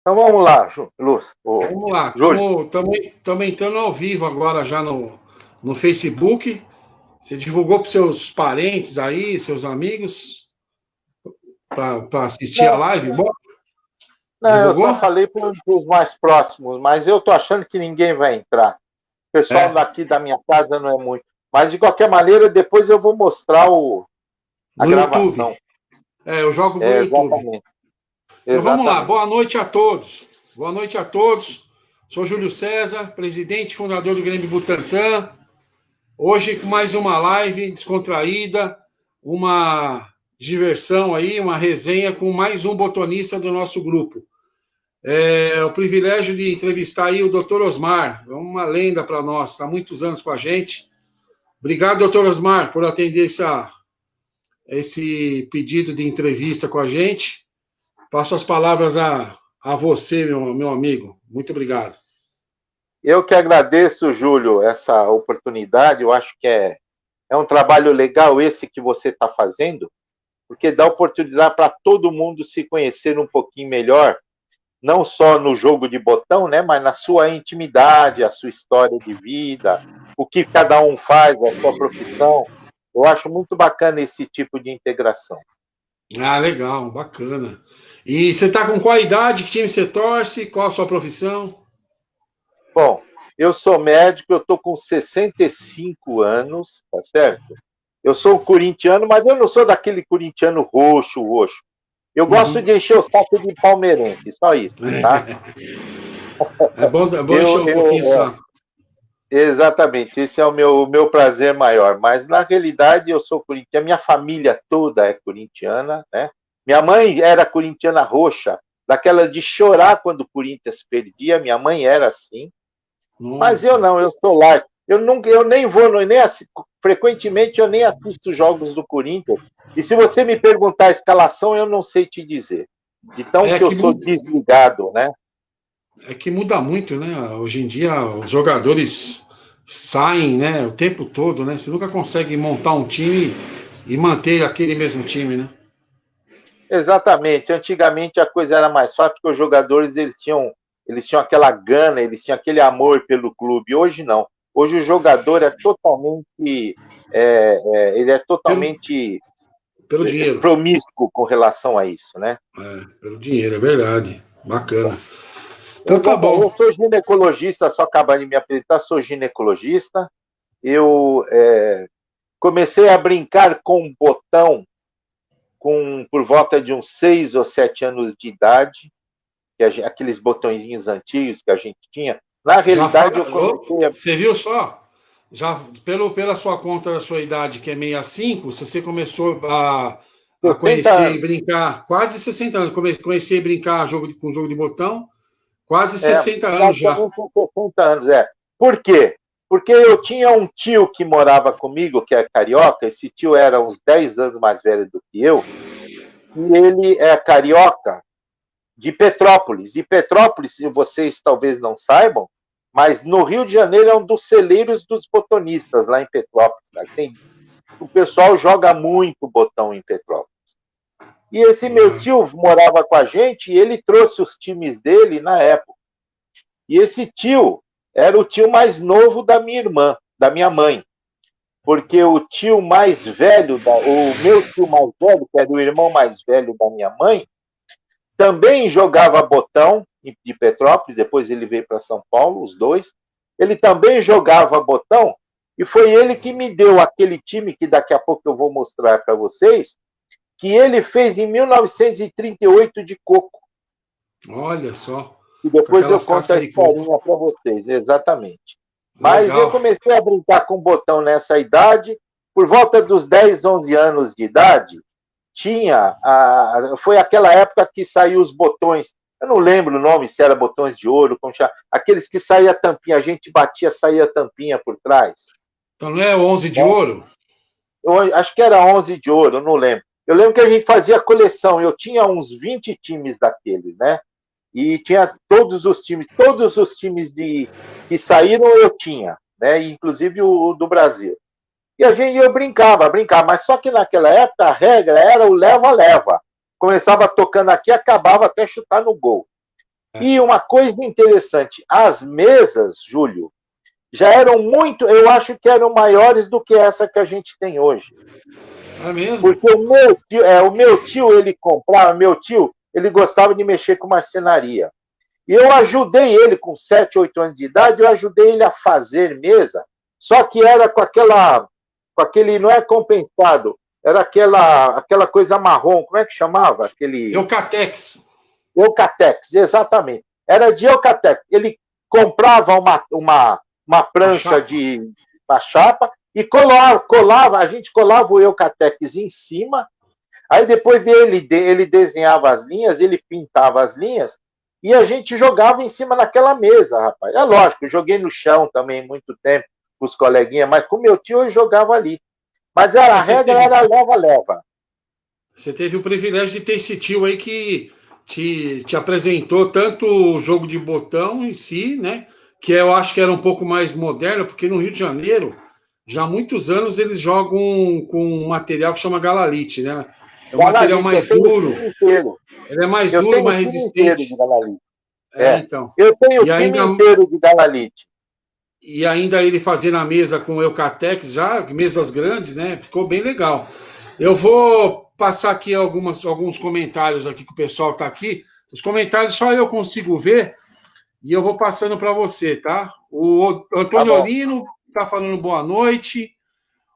Então vamos lá, Vamos lá, Júlio. estamos entrando ao vivo agora já no Facebook. Você divulgou para seus parentes aí, seus amigos, para assistir a Não, live? Bom, não, eu só divulgou? falei para os mais próximos, mas eu tô achando que ninguém vai entrar. O pessoal É, daqui da minha casa não é muito. Mas, de qualquer maneira, depois eu vou mostrar a no YouTube. gravação. É, eu jogo pro É, YouTube. exatamente. Então vamos lá, Exatamente. boa noite a todos. Boa noite a todos. Sou Júlio César, presidente e fundador do Grêmio Butantã. Hoje com mais uma live descontraída, uma diversão aí, uma resenha com mais um botonista do nosso grupo. É o privilégio de entrevistar aí o Dr. Osmar, é uma lenda para nós, está há muitos anos com a gente. Obrigado, Dr. Osmar, por atender esse pedido de entrevista com a gente. Passo as palavras a você, meu amigo. Muito obrigado. Eu que agradeço, Júlio, essa oportunidade. Eu acho que é um trabalho legal esse que você está fazendo, porque dá oportunidade para todo mundo se conhecer um pouquinho melhor, não só no jogo de botão, né, mas na sua intimidade, a sua história de vida, o que cada um faz, a sua profissão. Eu acho muito bacana esse tipo de integração. Ah, legal, bacana. E você está com qual idade? Que time você torce? Qual a sua profissão? Bom, eu sou médico, eu estou com 65 anos, tá certo? Eu sou um corintiano, mas eu não sou daquele corintiano roxo, roxo. Eu gosto Uhum. de encher o saco de palmeirense, só isso, tá? É bom encher Eu, um pouquinho eu, só. Exatamente, esse é o meu prazer maior. Mas, na realidade, eu sou corintiano, minha família toda é corintiana, né? Minha mãe era corintiana roxa, daquela de chorar quando o Corinthians perdia, minha mãe era assim. Mas eu Nossa. não, eu sou laico. Eu nem vou, frequentemente eu nem assisto jogos do Corinthians. E se você me perguntar a escalação, eu não sei te dizer. Então É que eu que, sou muda, desligado, né? é que muda muito, né? Hoje em dia os jogadores saem, né, o tempo todo, né? Você nunca consegue montar um time e manter aquele mesmo time, né? Exatamente. Antigamente a coisa era mais fácil porque os jogadores eles tinham aquela gana, eles tinham aquele amor pelo clube. Hoje não. Hoje o jogador é totalmente ele é Pelo, totalmente pelo dinheiro. promíscuo com relação a isso, né? Pelo dinheiro, é verdade. Bacana. Então tá Exatamente. Eu bom. sou ginecologista, só acabar de me apresentar, sou ginecologista. Eu comecei a brincar com botão por volta de uns 6 ou 7 anos de idade, aqueles botõezinhos antigos que a gente tinha. Na Já realidade, eu fala. comecei a. Você viu só? Já pela sua conta da sua idade, que é 65, se você começou a 60 conhecer e anos. brincar, quase 60 anos, comecei a brincar com jogo de botão, quase É, 60 anos já. praticamente uns 60 anos, é. Por quê? Porque eu tinha um tio que morava comigo, que é carioca, esse tio era uns 10 anos mais velho do que eu, e ele é carioca de Petrópolis. E Petrópolis, vocês talvez não saibam, mas no Rio de Janeiro é um dos celeiros dos botonistas, lá em Petrópolis. Cara. O pessoal joga muito botão em Petrópolis. E esse meu Ah, tio morava com a gente e ele trouxe os times dele na época. E esse tio era o tio mais novo da minha irmã, da minha mãe. Porque o tio mais velho, o meu tio mais velho, que era o irmão mais velho da minha mãe, também jogava botão de Petrópolis, depois ele veio para São Paulo, os dois. Ele também jogava botão e foi ele que me deu aquele time que daqui a pouco eu vou mostrar para vocês, que ele fez em 1938 de coco. olha só, E com depois eu aquelas conto a cascas de coco. historinha para vocês, exatamente. Mas eu Legal. comecei a brincar com botão nessa idade, por volta dos 10, 11 anos de idade, foi aquela época que saiu os botões, eu não lembro o nome, se era botões de ouro, aqueles que saía a tampinha, a gente batia, saía a tampinha por trás. Então não é 11 de Né? ouro? Eu acho que era 11 de ouro, eu não lembro. Eu lembro que a gente fazia coleção, eu tinha uns 20 times daqueles, né? E tinha todos os times que saíram eu tinha, né? Inclusive o do Brasil. E eu brincava, mas só que naquela época a regra era o leva-leva. Começava tocando aqui, acabava até chutar no gol. E uma coisa interessante, as mesas, Júlio, já eram muito, eu acho que eram maiores do que essa que a gente tem hoje. É mesmo? Porque o meu tio, ele comprava, meu tio, ele gostava de mexer com marcenaria. E eu ajudei ele, com 7, 8 anos de idade, eu ajudei ele a fazer mesa, só que era com aquele, não é compensado, era aquela coisa marrom, como é que chamava? Eucatex. Eucatex, exatamente. Era de Eucatex. Ele comprava uma prancha de uma chapa e colava, a gente colava o Eucatex em cima, aí depois ele desenhava as linhas, ele pintava as linhas, e a gente jogava em cima naquela mesa, rapaz. É lógico, eu joguei no chão também muito tempo com os coleguinhas, mas com meu tio eu jogava ali. Mas a regra era leva-leva. Você teve o privilégio de ter esse tio aí que te apresentou tanto o jogo de botão em si, né? Que eu acho que era um pouco mais moderno, porque no Rio de Janeiro, já há muitos anos, eles jogam com um material que chama galalite, né? É um material Galalite, mais eu tenho o duro. time inteiro. Ele é mais Eu duro, tenho o mais time inteiro de resistente. Galalite. Então. Eu tenho o E time ainda, inteiro de Galalite. e ainda ele fazendo a mesa com o Eucatex, já, mesas grandes, né? Ficou bem legal. Eu vou passar aqui alguns comentários aqui que o pessoal está aqui. Os comentários só eu consigo ver e eu vou passando para você, tá? O Tá Antônio bom. Olino está falando boa noite.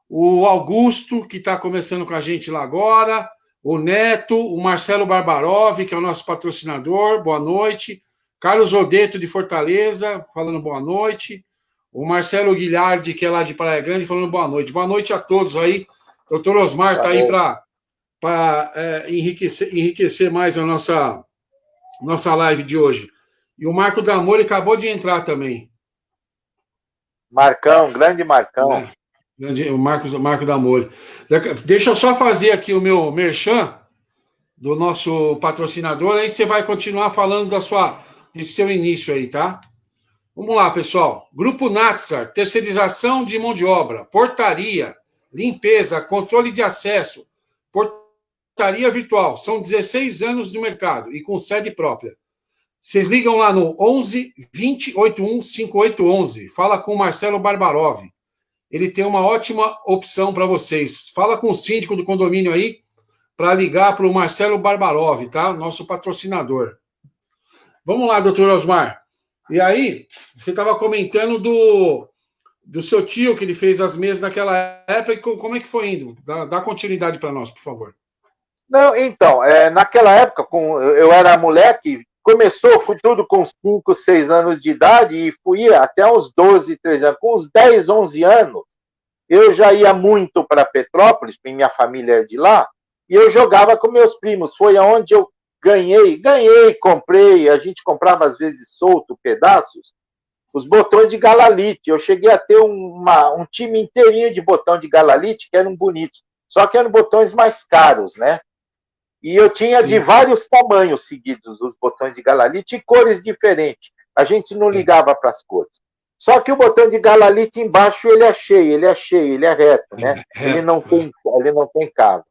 O Augusto, que está começando com a gente lá agora. O Neto, o Marcelo Barbarov, que é o nosso patrocinador, boa noite. Carlos Odeto, de Fortaleza, falando boa noite. O Marcelo Guilhardi, que é lá de Praia Grande, falando boa noite. Boa noite a todos aí. Doutor Osmar está aí para enriquecer mais a nossa live de hoje. E o Marco Damori acabou de entrar também. Marcão, grande Marcão. Né? O Marco Damori. Deixa eu só fazer aqui o meu merchan do nosso patrocinador, aí você vai continuar falando de seu início aí, tá? Vamos lá, pessoal. Grupo Natsar, terceirização de mão de obra, portaria, limpeza, controle de acesso, portaria virtual. São 16 anos no mercado e com sede própria. Vocês ligam lá no 11 20 81 5811. Fala com o Marcelo Barbarov. Ele tem uma ótima opção para vocês. Fala com o síndico do condomínio aí para ligar para o Marcelo Barbarov, tá? Nosso patrocinador. Vamos lá, doutor Osmar. E aí, você estava comentando do seu tio, que ele fez as mesas naquela época, e como é que foi indo? Dá continuidade para nós, por favor. Não, então, naquela época, eu era moleque, começou tudo com 5, 6 anos de idade e fui até uns 12, 13 anos. Com uns 10, 11 anos, eu já ia muito para Petrópolis, minha família é de lá, e eu jogava com meus primos. Foi aonde eu ganhei, comprei, a gente comprava às vezes solto, pedaços, os botões de galalite. Eu cheguei a ter um time inteirinho de botão de galalite, que eram bonitos, só que eram botões mais caros, né? E eu tinha de vários tamanhos seguidos os botões de galalite e cores diferentes. A gente não ligava para as cores. Só que o botão de galalite embaixo ele é cheio, ele é reto, né? Ele não tem cabo.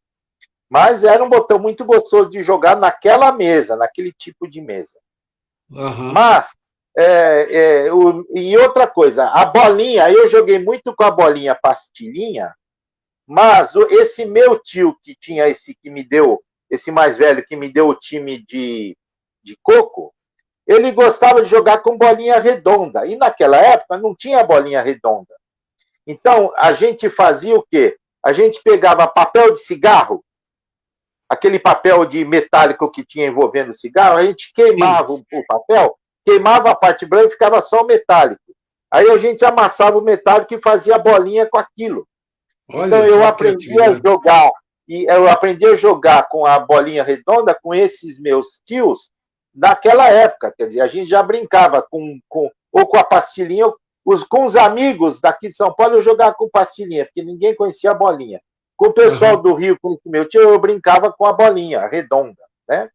Mas era um botão muito gostoso de jogar naquela mesa, naquele tipo de mesa. Uhum. Mas, e outra coisa, a bolinha, eu joguei muito com a bolinha pastilhinha, mas esse meu tio que tinha que me deu, esse mais velho que me deu o time de coco, ele gostava de jogar com bolinha redonda. E naquela época não tinha bolinha redonda. Então, a gente fazia o quê? A gente pegava papel de cigarro, aquele papel de metálico que tinha envolvendo o cigarro, a gente queimava o papel, queimava a parte branca e ficava só o metálico. Aí a gente amassava o metálico e fazia bolinha com aquilo. Então eu aprendi a jogar com a bolinha redonda com esses meus tios naquela época. Quer dizer, a gente já brincava ou com a pastilhinha, com os amigos daqui de São Paulo eu jogava com pastilhinha, porque ninguém conhecia a bolinha. Com o pessoal do Rio, com esse meu tio, eu brincava com a bolinha redonda, né?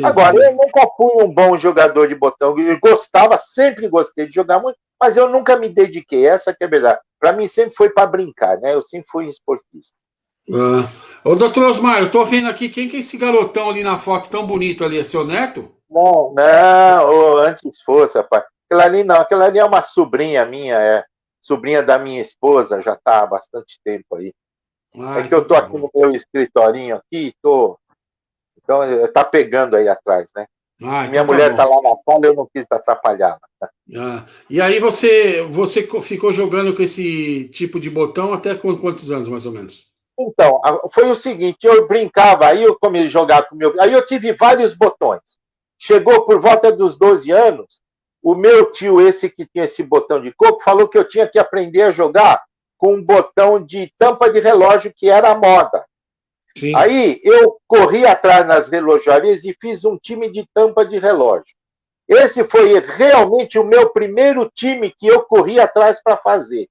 Agora, eu nunca fui um bom jogador de botão. Eu gostava, sempre gostei de jogar muito, mas eu nunca me dediquei. Essa que é a verdade. Para mim, sempre foi para brincar, né? Eu sempre fui esportista. Ô, doutor Osmar, eu tô vendo aqui, quem que é esse garotão ali na foto tão bonito ali? É seu neto? Não, não, antes fosse, rapaz. Aquela ali não, aquela ali é uma sobrinha minha, sobrinha da minha esposa, já está há bastante tempo aí. É Ah, que eu então estou tá aqui bom. no meu escritorinho aqui, então está pegando aí atrás, né? Ah, Minha então tá mulher está bom. lá na sala, eu não quis atrapalhar. Ah, e aí você ficou jogando com esse tipo de botão até quantos anos, mais ou menos? Então, foi o seguinte, eu brincava, aí eu comecei a jogar com o meu... Aí eu tive vários botões. Chegou por volta dos 12 anos, o meu tio, esse que tinha esse botão de coco, falou que eu tinha que aprender a jogar com um botão de tampa de relógio, que era a moda. Sim. Aí eu corri atrás nas relojarias e fiz um time de tampa de relógio. Esse foi realmente o meu primeiro time que eu corri atrás para fazer.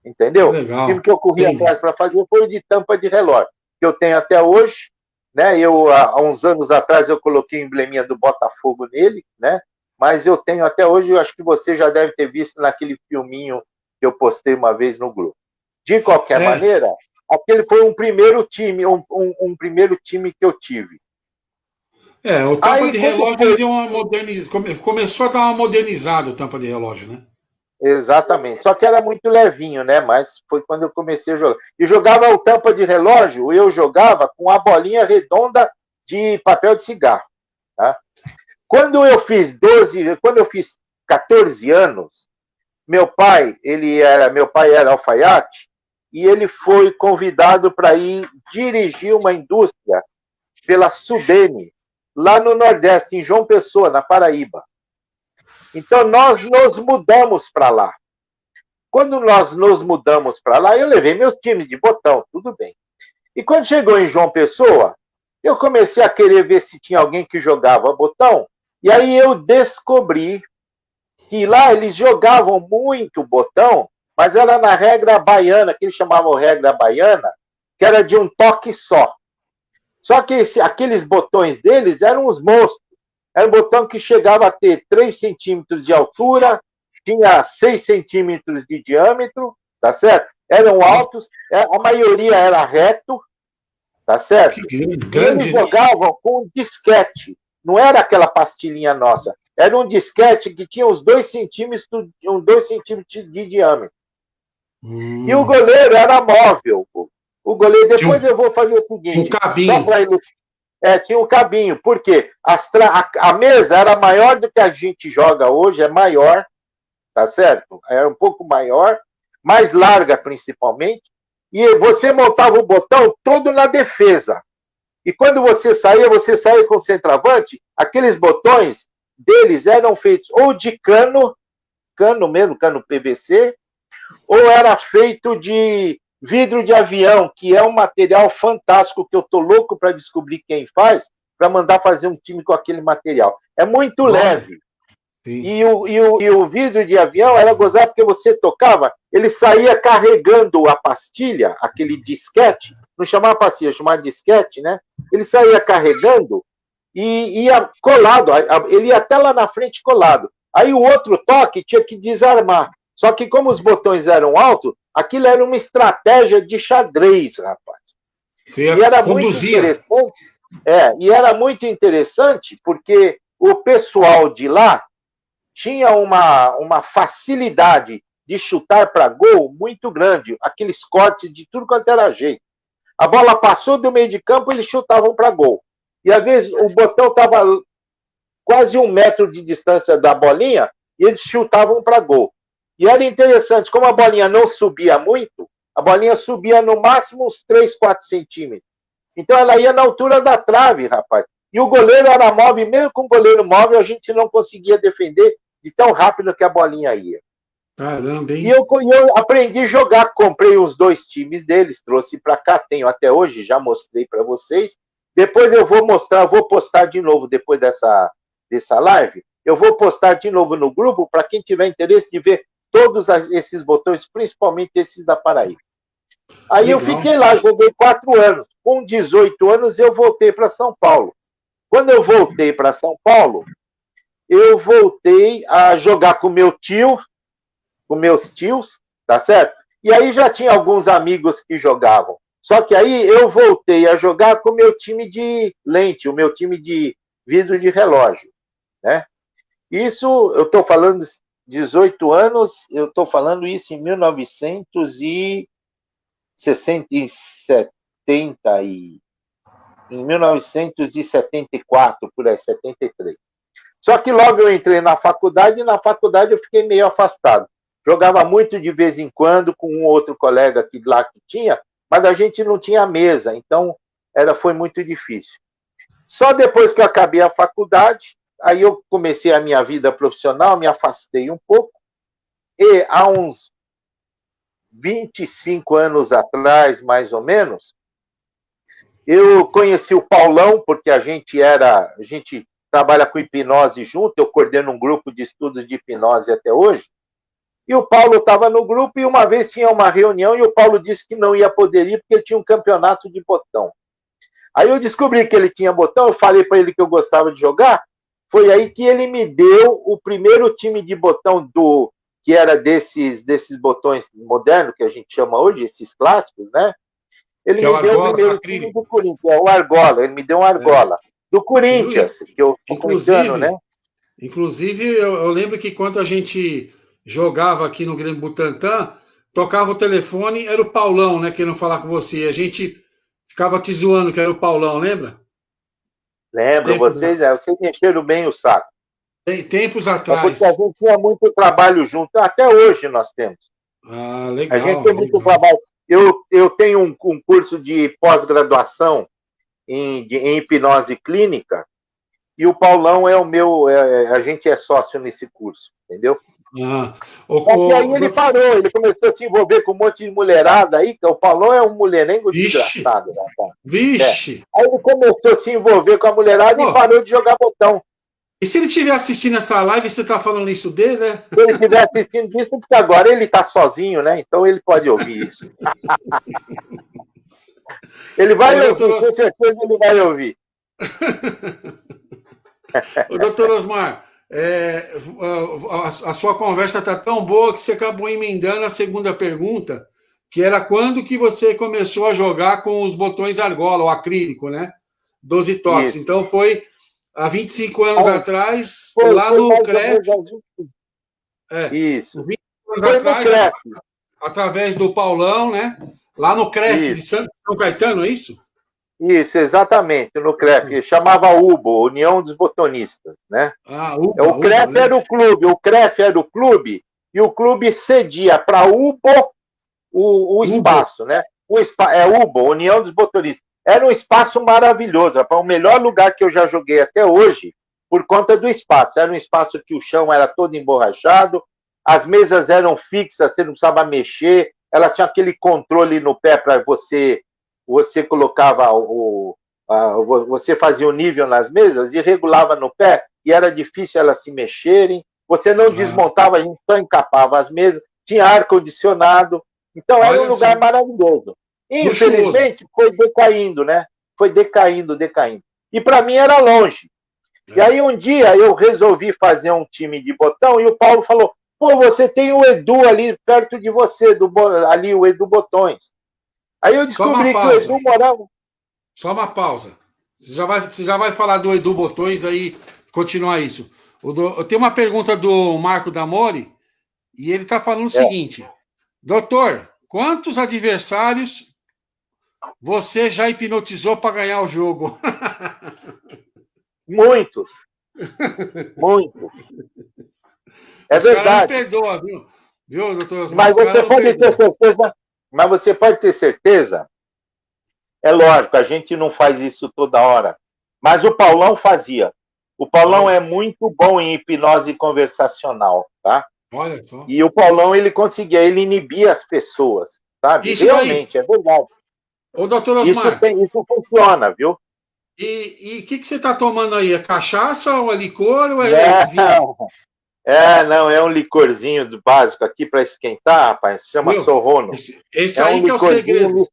Que Entendeu? O time legal. que eu corri Entendi. atrás para fazer foi o de tampa de relógio, que eu tenho até hoje. Né? Há uns anos atrás, eu coloquei a embleminha do Botafogo nele, né? Mas eu tenho até hoje, eu acho que você já deve ter visto naquele filminho que eu postei uma vez no grupo. De qualquer É, maneira, aquele foi um primeiro time, um primeiro time que eu tive. o tampa Aí, de quando relógio ele foi deu uma começou a dar uma modernizada o tampa de relógio, né? exatamente. Só que era muito levinho, né? Mas foi quando eu comecei a jogar. E jogava o tampa de relógio, eu jogava com a bolinha redonda de papel de cigarro. Tá? Quando eu fiz 14 anos, meu pai era alfaiate e ele foi convidado para ir dirigir uma indústria pela Sudene, lá no Nordeste, em João Pessoa, na Paraíba. Então nós nos mudamos para lá. Quando nós nos mudamos para lá, eu levei meus times de botão, tudo bem. E quando chegou em João Pessoa, eu comecei a querer ver se tinha alguém que jogava botão, e aí eu descobri que lá eles jogavam muito botão, mas era na regra baiana, que eles chamavam regra baiana, que era de um toque só. Só que aqueles botões deles eram os monstros. Era um botão que chegava a ter 3 centímetros de altura, tinha 6 centímetros de diâmetro, tá certo? Eram Nossa, altos, a maioria era reto, tá que certo? grande, E eles grande, né? jogavam com um disquete, não era aquela pastilhinha nossa, era um disquete que tinha uns 2 centímetros de diâmetro. E o Hum, goleiro era móvel. O goleiro, tinha depois um, eu vou fazer o tinha um seguinte, só cabinho. para ilustrar. Tinha um cabinho, porque a mesa era maior do que a gente joga hoje, é maior, tá certo? Era um pouco maior, mais larga principalmente, e você montava o botão todo na defesa. E quando você saía com o centroavante, aqueles botões deles eram feitos ou de cano mesmo, cano PVC, ou era feito de vidro de avião, que é um material fantástico que eu tô louco para descobrir quem faz, para mandar fazer um time com aquele material. É muito Olha, leve. sim. E o vidro de avião era gozar porque você tocava, ele saía carregando a pastilha, aquele disquete, não chamava pastilha, chamava disquete, né? Ele saía carregando e ia colado, ele ia até lá na frente colado. Aí o outro toque tinha que desarmar. Só que como os botões eram altos, aquilo era uma estratégia de xadrez, rapaz. E Você era muito conduzia. interessante, e era muito interessante porque o pessoal de lá tinha uma facilidade de chutar para gol muito grande, aqueles cortes de tudo quanto era jeito. A bola passou do meio de campo, eles chutavam para gol. E às vezes o botão estava quase 1 metro de distância da bolinha e eles chutavam para gol. E era interessante, como a bolinha não subia muito, a bolinha subia no máximo uns 3, 4 centímetros. Então ela ia na altura da trave, rapaz. E o goleiro era móvel, mesmo com o goleiro móvel, a gente não conseguia defender de tão rápido que a bolinha ia. Caramba, E hein? eu aprendi a jogar, comprei os 2 times deles, trouxe para cá, tenho até hoje, já mostrei para vocês. Depois eu vou mostrar, vou postar de novo depois dessa live. Eu vou postar de novo no grupo para quem tiver interesse de ver todos esses botões, principalmente esses da Paraíba. Aí eu Legal. fiquei lá, joguei 4 anos. Com 18 anos eu voltei para São Paulo. Quando eu voltei para São Paulo, eu voltei a jogar com meu tio, com meus tios, tá certo? E aí já tinha alguns amigos que jogavam. Só que aí eu voltei a jogar com o meu time de lente, o meu time vidro de relógio, né? Isso, eu estou falando 18 anos, eu estou falando isso em 1974, por aí, 73. Só que logo eu entrei na faculdade, e na faculdade eu fiquei meio afastado. Jogava muito de vez em quando com um outro colega que lá que tinha, mas a gente não tinha mesa, então foi muito difícil. Só depois que eu acabei a faculdade, aí eu comecei a minha vida profissional, me afastei um pouco, e há uns 25 anos atrás, mais ou menos, eu conheci o Paulão, porque a gente trabalha com hipnose junto, eu coordeno um grupo de estudos de hipnose até hoje, e o Paulo estava no grupo, e uma vez tinha uma reunião, e o Paulo disse que não ia poder ir, porque ele tinha um campeonato de botão. Aí eu descobri que ele tinha botão, eu falei para ele que eu gostava de jogar, foi aí que ele me deu o primeiro time de botão que era desses botões modernos, que a gente chama hoje, esses clássicos, né? Ele me deu o primeiro time do Corinthians, o Argola, ele me deu um Argola. Do Corinthians, que eu estou comentando, né? Inclusive, eu lembro que quando a gente jogava aqui no Grêmio Butantã, tocava o telefone, era o Paulão, né, querendo falar com você. A gente ficava te zoando que era o Paulão, lembra? Lembro, vocês me encheram bem o saco. Tempos atrás. Porque a gente tinha muito trabalho junto, até hoje nós temos. Ah, legal. A gente tem muito trabalho. Eu tenho um curso de pós-graduação em hipnose clínica, e o Paulão é o meu. A gente é sócio nesse curso, entendeu? E aí ele parou, ele começou a se envolver com um monte de mulherada aí, que o Paulão é um mulherengo desgraçado. Né, cara? Vixe! Aí ele começou a se envolver com a mulherada e parou de jogar botão. E se ele estiver assistindo essa live, você está falando isso dele, né? Se ele estiver assistindo isso, porque agora ele está sozinho, né? Então ele pode ouvir isso. Ele vai ouvir, com certeza ele vai ouvir. Ô, doutor Osmar, a sua conversa está tão boa que você acabou emendando a segunda pergunta, que era quando que você começou a jogar com os botões argola, o acrílico, né? 12 toques. Isso. Então foi há 25 anos atrás, lá no CREF. Isso. 25 anos atrás, através do Paulão, né? Lá no CREF de São Caetano, é isso? Isso, exatamente, no CREF. Chamava UBO, União dos Botonistas, né? O CREF era o clube, e o clube cedia para a UBO o espaço, né? UBO, União dos Botonistas. Era um espaço maravilhoso, o melhor lugar que eu já joguei até hoje, por conta do espaço. Era um espaço que o chão era todo emborrachado, as mesas eram fixas, você não precisava mexer, elas tinham aquele controle no pé para você colocava você fazia o nível nas mesas e regulava no pé, e era difícil elas se mexerem, você não desmontava, a gente só encapava as mesas, tinha ar-condicionado, então era um lugar maravilhoso. Infelizmente, foi decaindo, né? Foi decaindo. E para mim era longe. E aí um dia eu resolvi fazer um time de botão, e o Paulo falou, pô, você tem o Edu ali perto de você, ali o Edu Botões. Aí eu descobri que o Edu morava... Só uma pausa. Você já vai falar do Edu Botões aí, continuar isso. Eu tenho uma pergunta do Marco Damori, e ele está falando o seguinte, doutor, quantos adversários você já hipnotizou para ganhar o jogo? Muitos. É verdade. Não perdoa, viu, doutor Osmar? Mas você pode ter certeza, é lógico, a gente não faz isso toda hora, mas o Paulão fazia. O Paulão é muito bom em hipnose conversacional, tá? Olha só. E o Paulão, ele inibia as pessoas, sabe? Isso realmente, aí. É verdade. Ô, doutor Osmar. Isso funciona, viu? E o que você está tomando aí? É cachaça ou é licor ou vinho? Não, é um licorzinho básico aqui para esquentar, rapaz. Se chama Sorrono. Esse aí que é o segredo.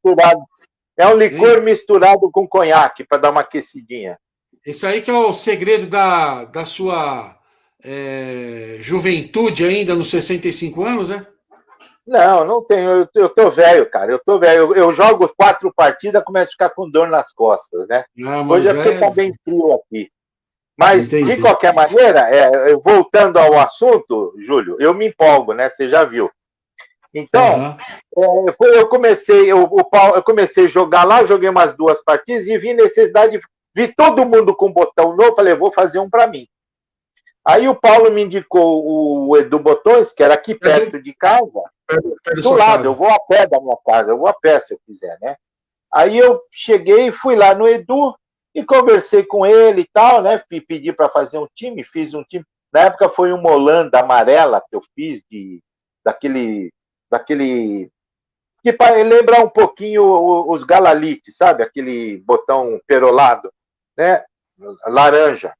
É um licor misturado com conhaque para dar uma aquecidinha. Esse aí que é o segredo da sua juventude ainda, nos 65 anos, né? Não tenho. Eu tô velho, cara. Eu jogo 4 partidas, começo a ficar com dor nas costas, né? Hoje é porque tá bem frio aqui. Mas, Entendi. de qualquer maneira, voltando ao assunto, Júlio, eu me empolgo, né? Você já viu. Então, eu comecei a jogar lá, joguei umas 2 partidas e vi necessidade, vi todo mundo com botão novo, falei, vou fazer um para mim. Aí o Paulo me indicou o Edu Botões, que era aqui perto de casa, do lado, casa. Eu vou a pé da minha casa, eu vou a pé se eu quiser, né? Aí eu cheguei, fui lá no Edu e conversei com ele e tal, né? Pedi para fazer um time, fiz um time. Na época foi uma Holanda amarela que eu fiz, daquele que para lembrar um pouquinho os Galalites, sabe? Aquele botão perolado, né? Laranja.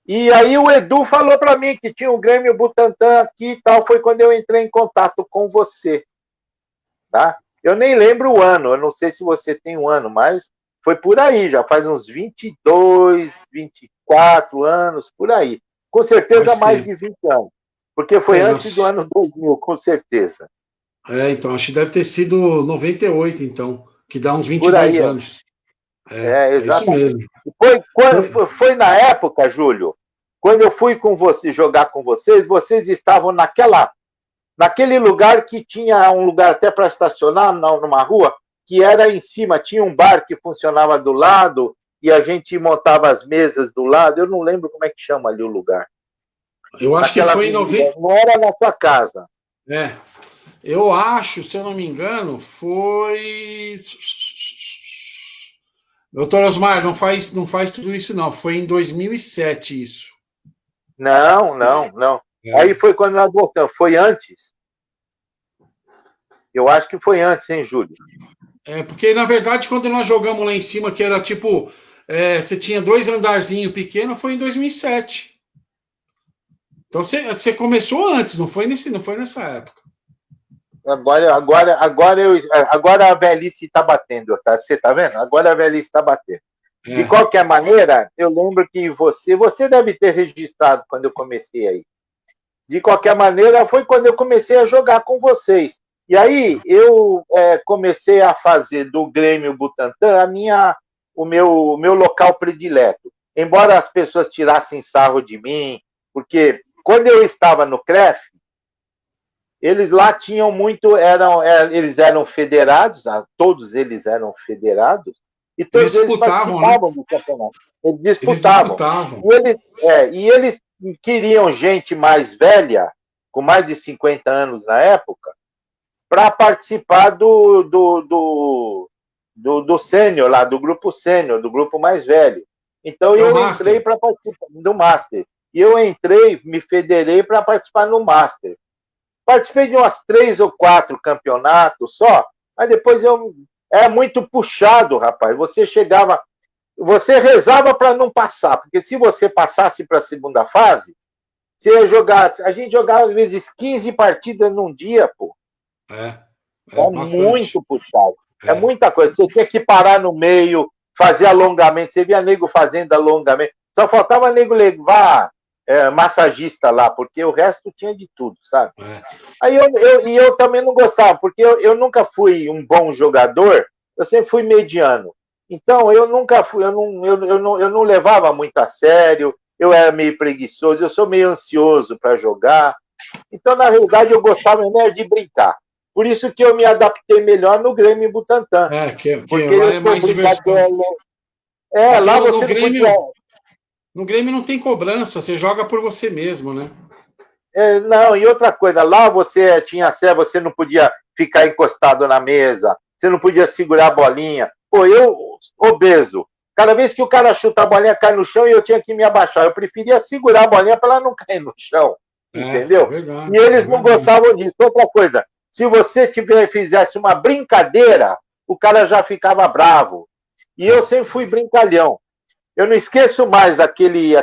E aí o Edu falou para mim que tinha o Grêmio Butantã aqui e tal, foi quando eu entrei em contato com você, tá? Eu nem lembro o ano, eu não sei se você tem um ano, mas foi por aí, já faz uns 22, 24 anos, por aí. Com certeza mais de 20 anos, porque foi antes do ano 2000, com certeza. Então, acho que deve ter sido 98, então, que dá uns 22 anos. Exatamente. É isso mesmo. Foi na época, Júlio, quando eu fui com você jogar com vocês estavam naquele lugar que tinha um lugar até para estacionar numa rua, que era em cima, tinha um bar que funcionava do lado e a gente montava as mesas do lado. Eu não lembro como é que chama ali o lugar. Eu acho que foi em 90. Não era na sua casa. Eu acho, se eu não me engano, foi. Doutor Osmar, não faz tudo isso, não. Foi em 2007 isso. Não. Aí foi quando nós voltamos. Foi antes? Eu acho que foi antes, hein, Júlio? Porque, na verdade, quando nós jogamos lá em cima, que era tipo. Você tinha 2 andarzinhos pequenos, foi em 2007. Então você começou antes, não foi nessa época. Agora a velhice está batendo, tá? Você está vendo? Agora a velhice está batendo. De qualquer maneira, eu lembro que você deve ter registrado quando eu comecei aí. De qualquer maneira, foi quando eu comecei a jogar com vocês. E aí eu comecei a fazer do Grêmio Butantã o meu local predileto. Embora as pessoas tirassem sarro de mim, porque quando eu estava no CREF, eles lá tinham muito, eles eram federados, todos eles eram federados, e todos eles participavam, né? Do campeonato. Eles disputavam. E eles queriam gente mais velha, com mais de 50 anos na época, para participar do sênior lá, do grupo sênior, do grupo mais velho. Então eu entrei para participar do Master. E eu entrei, me federei para participar no Master. Participei de umas 3 ou 4 campeonatos só, mas depois era muito puxado, rapaz. Você rezava para não passar, porque se você passasse para a segunda fase, você ia jogar. A gente jogava às vezes 15 partidas num dia, pô. É muito puxado. É muita coisa. Você tinha que parar no meio, fazer alongamento. Você via nego fazendo alongamento. Só faltava nego levar massagista lá, porque o resto tinha de tudo, sabe? Aí eu também não gostava, porque eu nunca fui um bom jogador, eu sempre fui mediano. Então, eu nunca fui, eu não levava muito a sério, eu era meio preguiçoso, eu sou meio ansioso para jogar. Então, na realidade, eu gostava mesmo de brincar. Por isso que eu me adaptei melhor no Grêmio Butantã. Porque lá é mais diversão. Lá você no Grêmio, no Grêmio não tem cobrança, você joga por você mesmo, né? Não, e outra coisa, lá você tinha você não podia ficar encostado na mesa, você não podia segurar a bolinha. Pô, eu, obeso, cada vez que o cara chuta a bolinha, cai no chão e eu tinha que me abaixar. Eu preferia segurar a bolinha para ela não cair no chão, entendeu? Verdade, e eles não gostavam disso. Outra coisa, se você fizesse uma brincadeira, o cara já ficava bravo. E eu sempre fui brincalhão. Eu não esqueço mais aquele,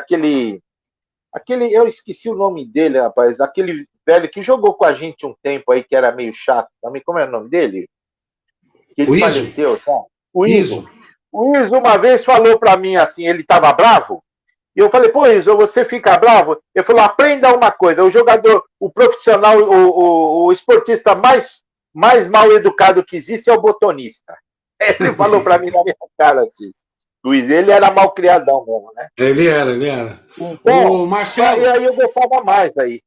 eu esqueci o nome dele, rapaz, aquele velho que jogou com a gente um tempo aí, que era meio chato também. Como é o nome dele? Que ele faleceu, tá? O Iso. O Iso uma vez falou para mim assim, ele estava bravo, e eu falei, pô, Iso, você fica bravo? Ele falou, aprenda uma coisa, o jogador, o profissional, o esportista mais mal educado que existe é o botonista. Ele falou para mim na minha cara assim. Luiz. Ele era malcriadão mesmo, né? Ele era. Então, O Marcelo. E aí eu gostava mais aí.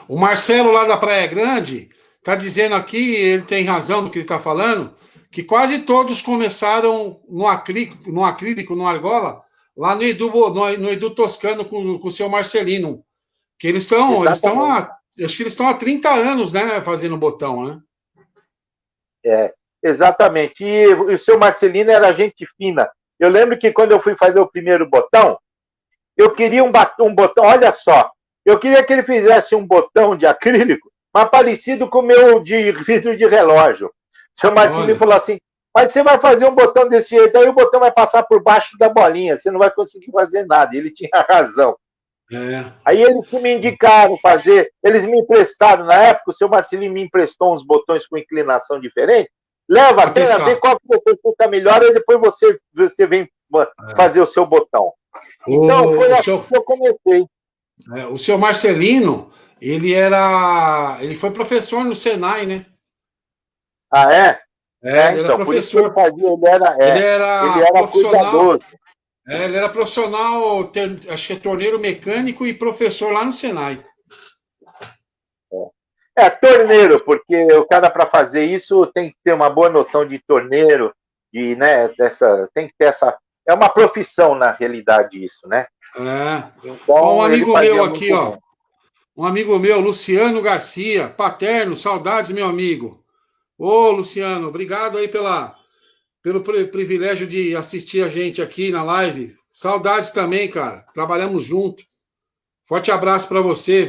O Marcelo lá da Praia Grande está dizendo aqui, ele tem razão no que ele está falando, que quase todos começaram no acrílico, no argola, lá no Edu Toscano com o seu Marcelino. Que eles estão acho que eles estão há 30 anos, né, fazendo botão, né? Exatamente. E o seu Marcelino era gente fina. Eu lembro que quando eu fui fazer o primeiro botão, eu queria um botão, olha só, eu queria que ele fizesse um botão de acrílico, mas parecido com o meu de vidro de relógio. O seu Marcelino falou assim, mas você vai fazer um botão desse jeito, aí o botão vai passar por baixo da bolinha, você não vai conseguir fazer nada. E ele tinha razão. Aí eles que me indicaram fazer, eles me emprestaram, na época o seu Marcelino me emprestou uns botões com inclinação diferente, leva, tenta ver qual que você fica melhor, e depois você vem fazer o seu botão. Então, foi assim que eu comecei. O seu Marcelino, ele foi professor no Senai, né? Ah, é? Ele era professor. Ele era profissional. Ele era profissional, acho que é torneiro mecânico e professor lá no Senai. Torneiro, porque o cara, para fazer isso, tem que ter uma boa noção de torneiro, tem que ter essa. É uma profissão, na realidade, isso, né? Então, um amigo meu aqui, ó. Um amigo meu, Luciano Garcia, paterno, saudades, meu amigo. Ô, Luciano, obrigado aí pelo privilégio de assistir a gente aqui na live. Saudades também, cara. Trabalhamos junto. Forte abraço para você.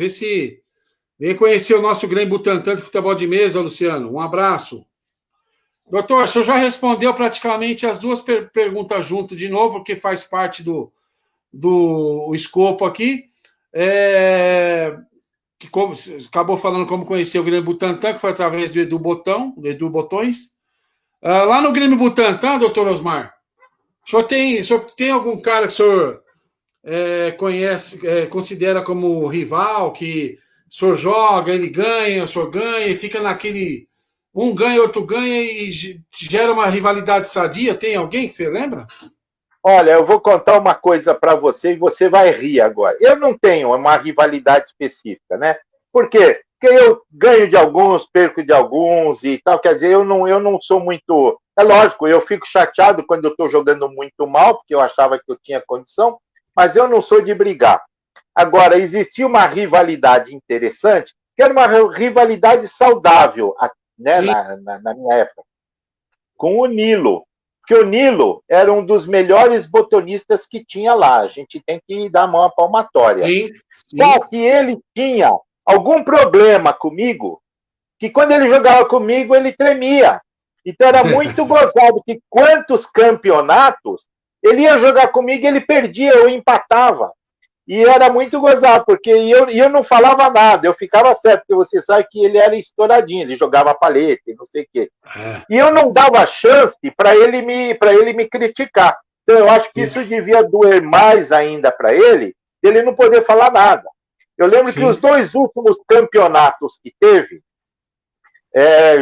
Vem conhecer o nosso Grêmio Butantã de futebol de mesa, Luciano. Um abraço. Doutor, o senhor já respondeu praticamente as duas perguntas junto de novo, porque faz parte do escopo aqui. Acabou falando como conhecer o Grêmio Butantã, que foi através do Edu Botões. Lá no Grêmio Butantã, doutor Osmar, o senhor tem algum cara que o senhor conhece, considera como rival, que o senhor joga, ele ganha, o senhor ganha, e fica naquele... Um ganha, outro ganha, e gera uma rivalidade sadia? Tem alguém que você lembra? Olha, eu vou contar uma coisa para você e você vai rir agora. Eu não tenho uma rivalidade específica, né? Por quê? Porque eu ganho de alguns, perco de alguns e tal. Quer dizer, eu não sou muito... É lógico, eu fico chateado quando eu estou jogando muito mal, porque eu achava que eu tinha condição, mas eu não sou de brigar. Agora, existia uma rivalidade interessante, que era uma rivalidade saudável, né, na minha época, com o Nilo. Porque o Nilo era um dos melhores botonistas que tinha lá. A gente tem que dar a mão à palmatória. Só que ele tinha algum problema comigo, que quando ele jogava comigo, ele tremia. Então era muito gozado que quantos campeonatos ele ia jogar comigo e ele perdia, eu empatava. E era muito gozado, porque eu não falava nada, eu ficava certo, porque você sabe que ele era estouradinho, ele jogava paleta e não sei o quê. E eu não dava chance para ele me criticar. Então eu acho que isso devia doer mais ainda para ele não poder falar nada. Eu lembro que os 2 últimos campeonatos que teve,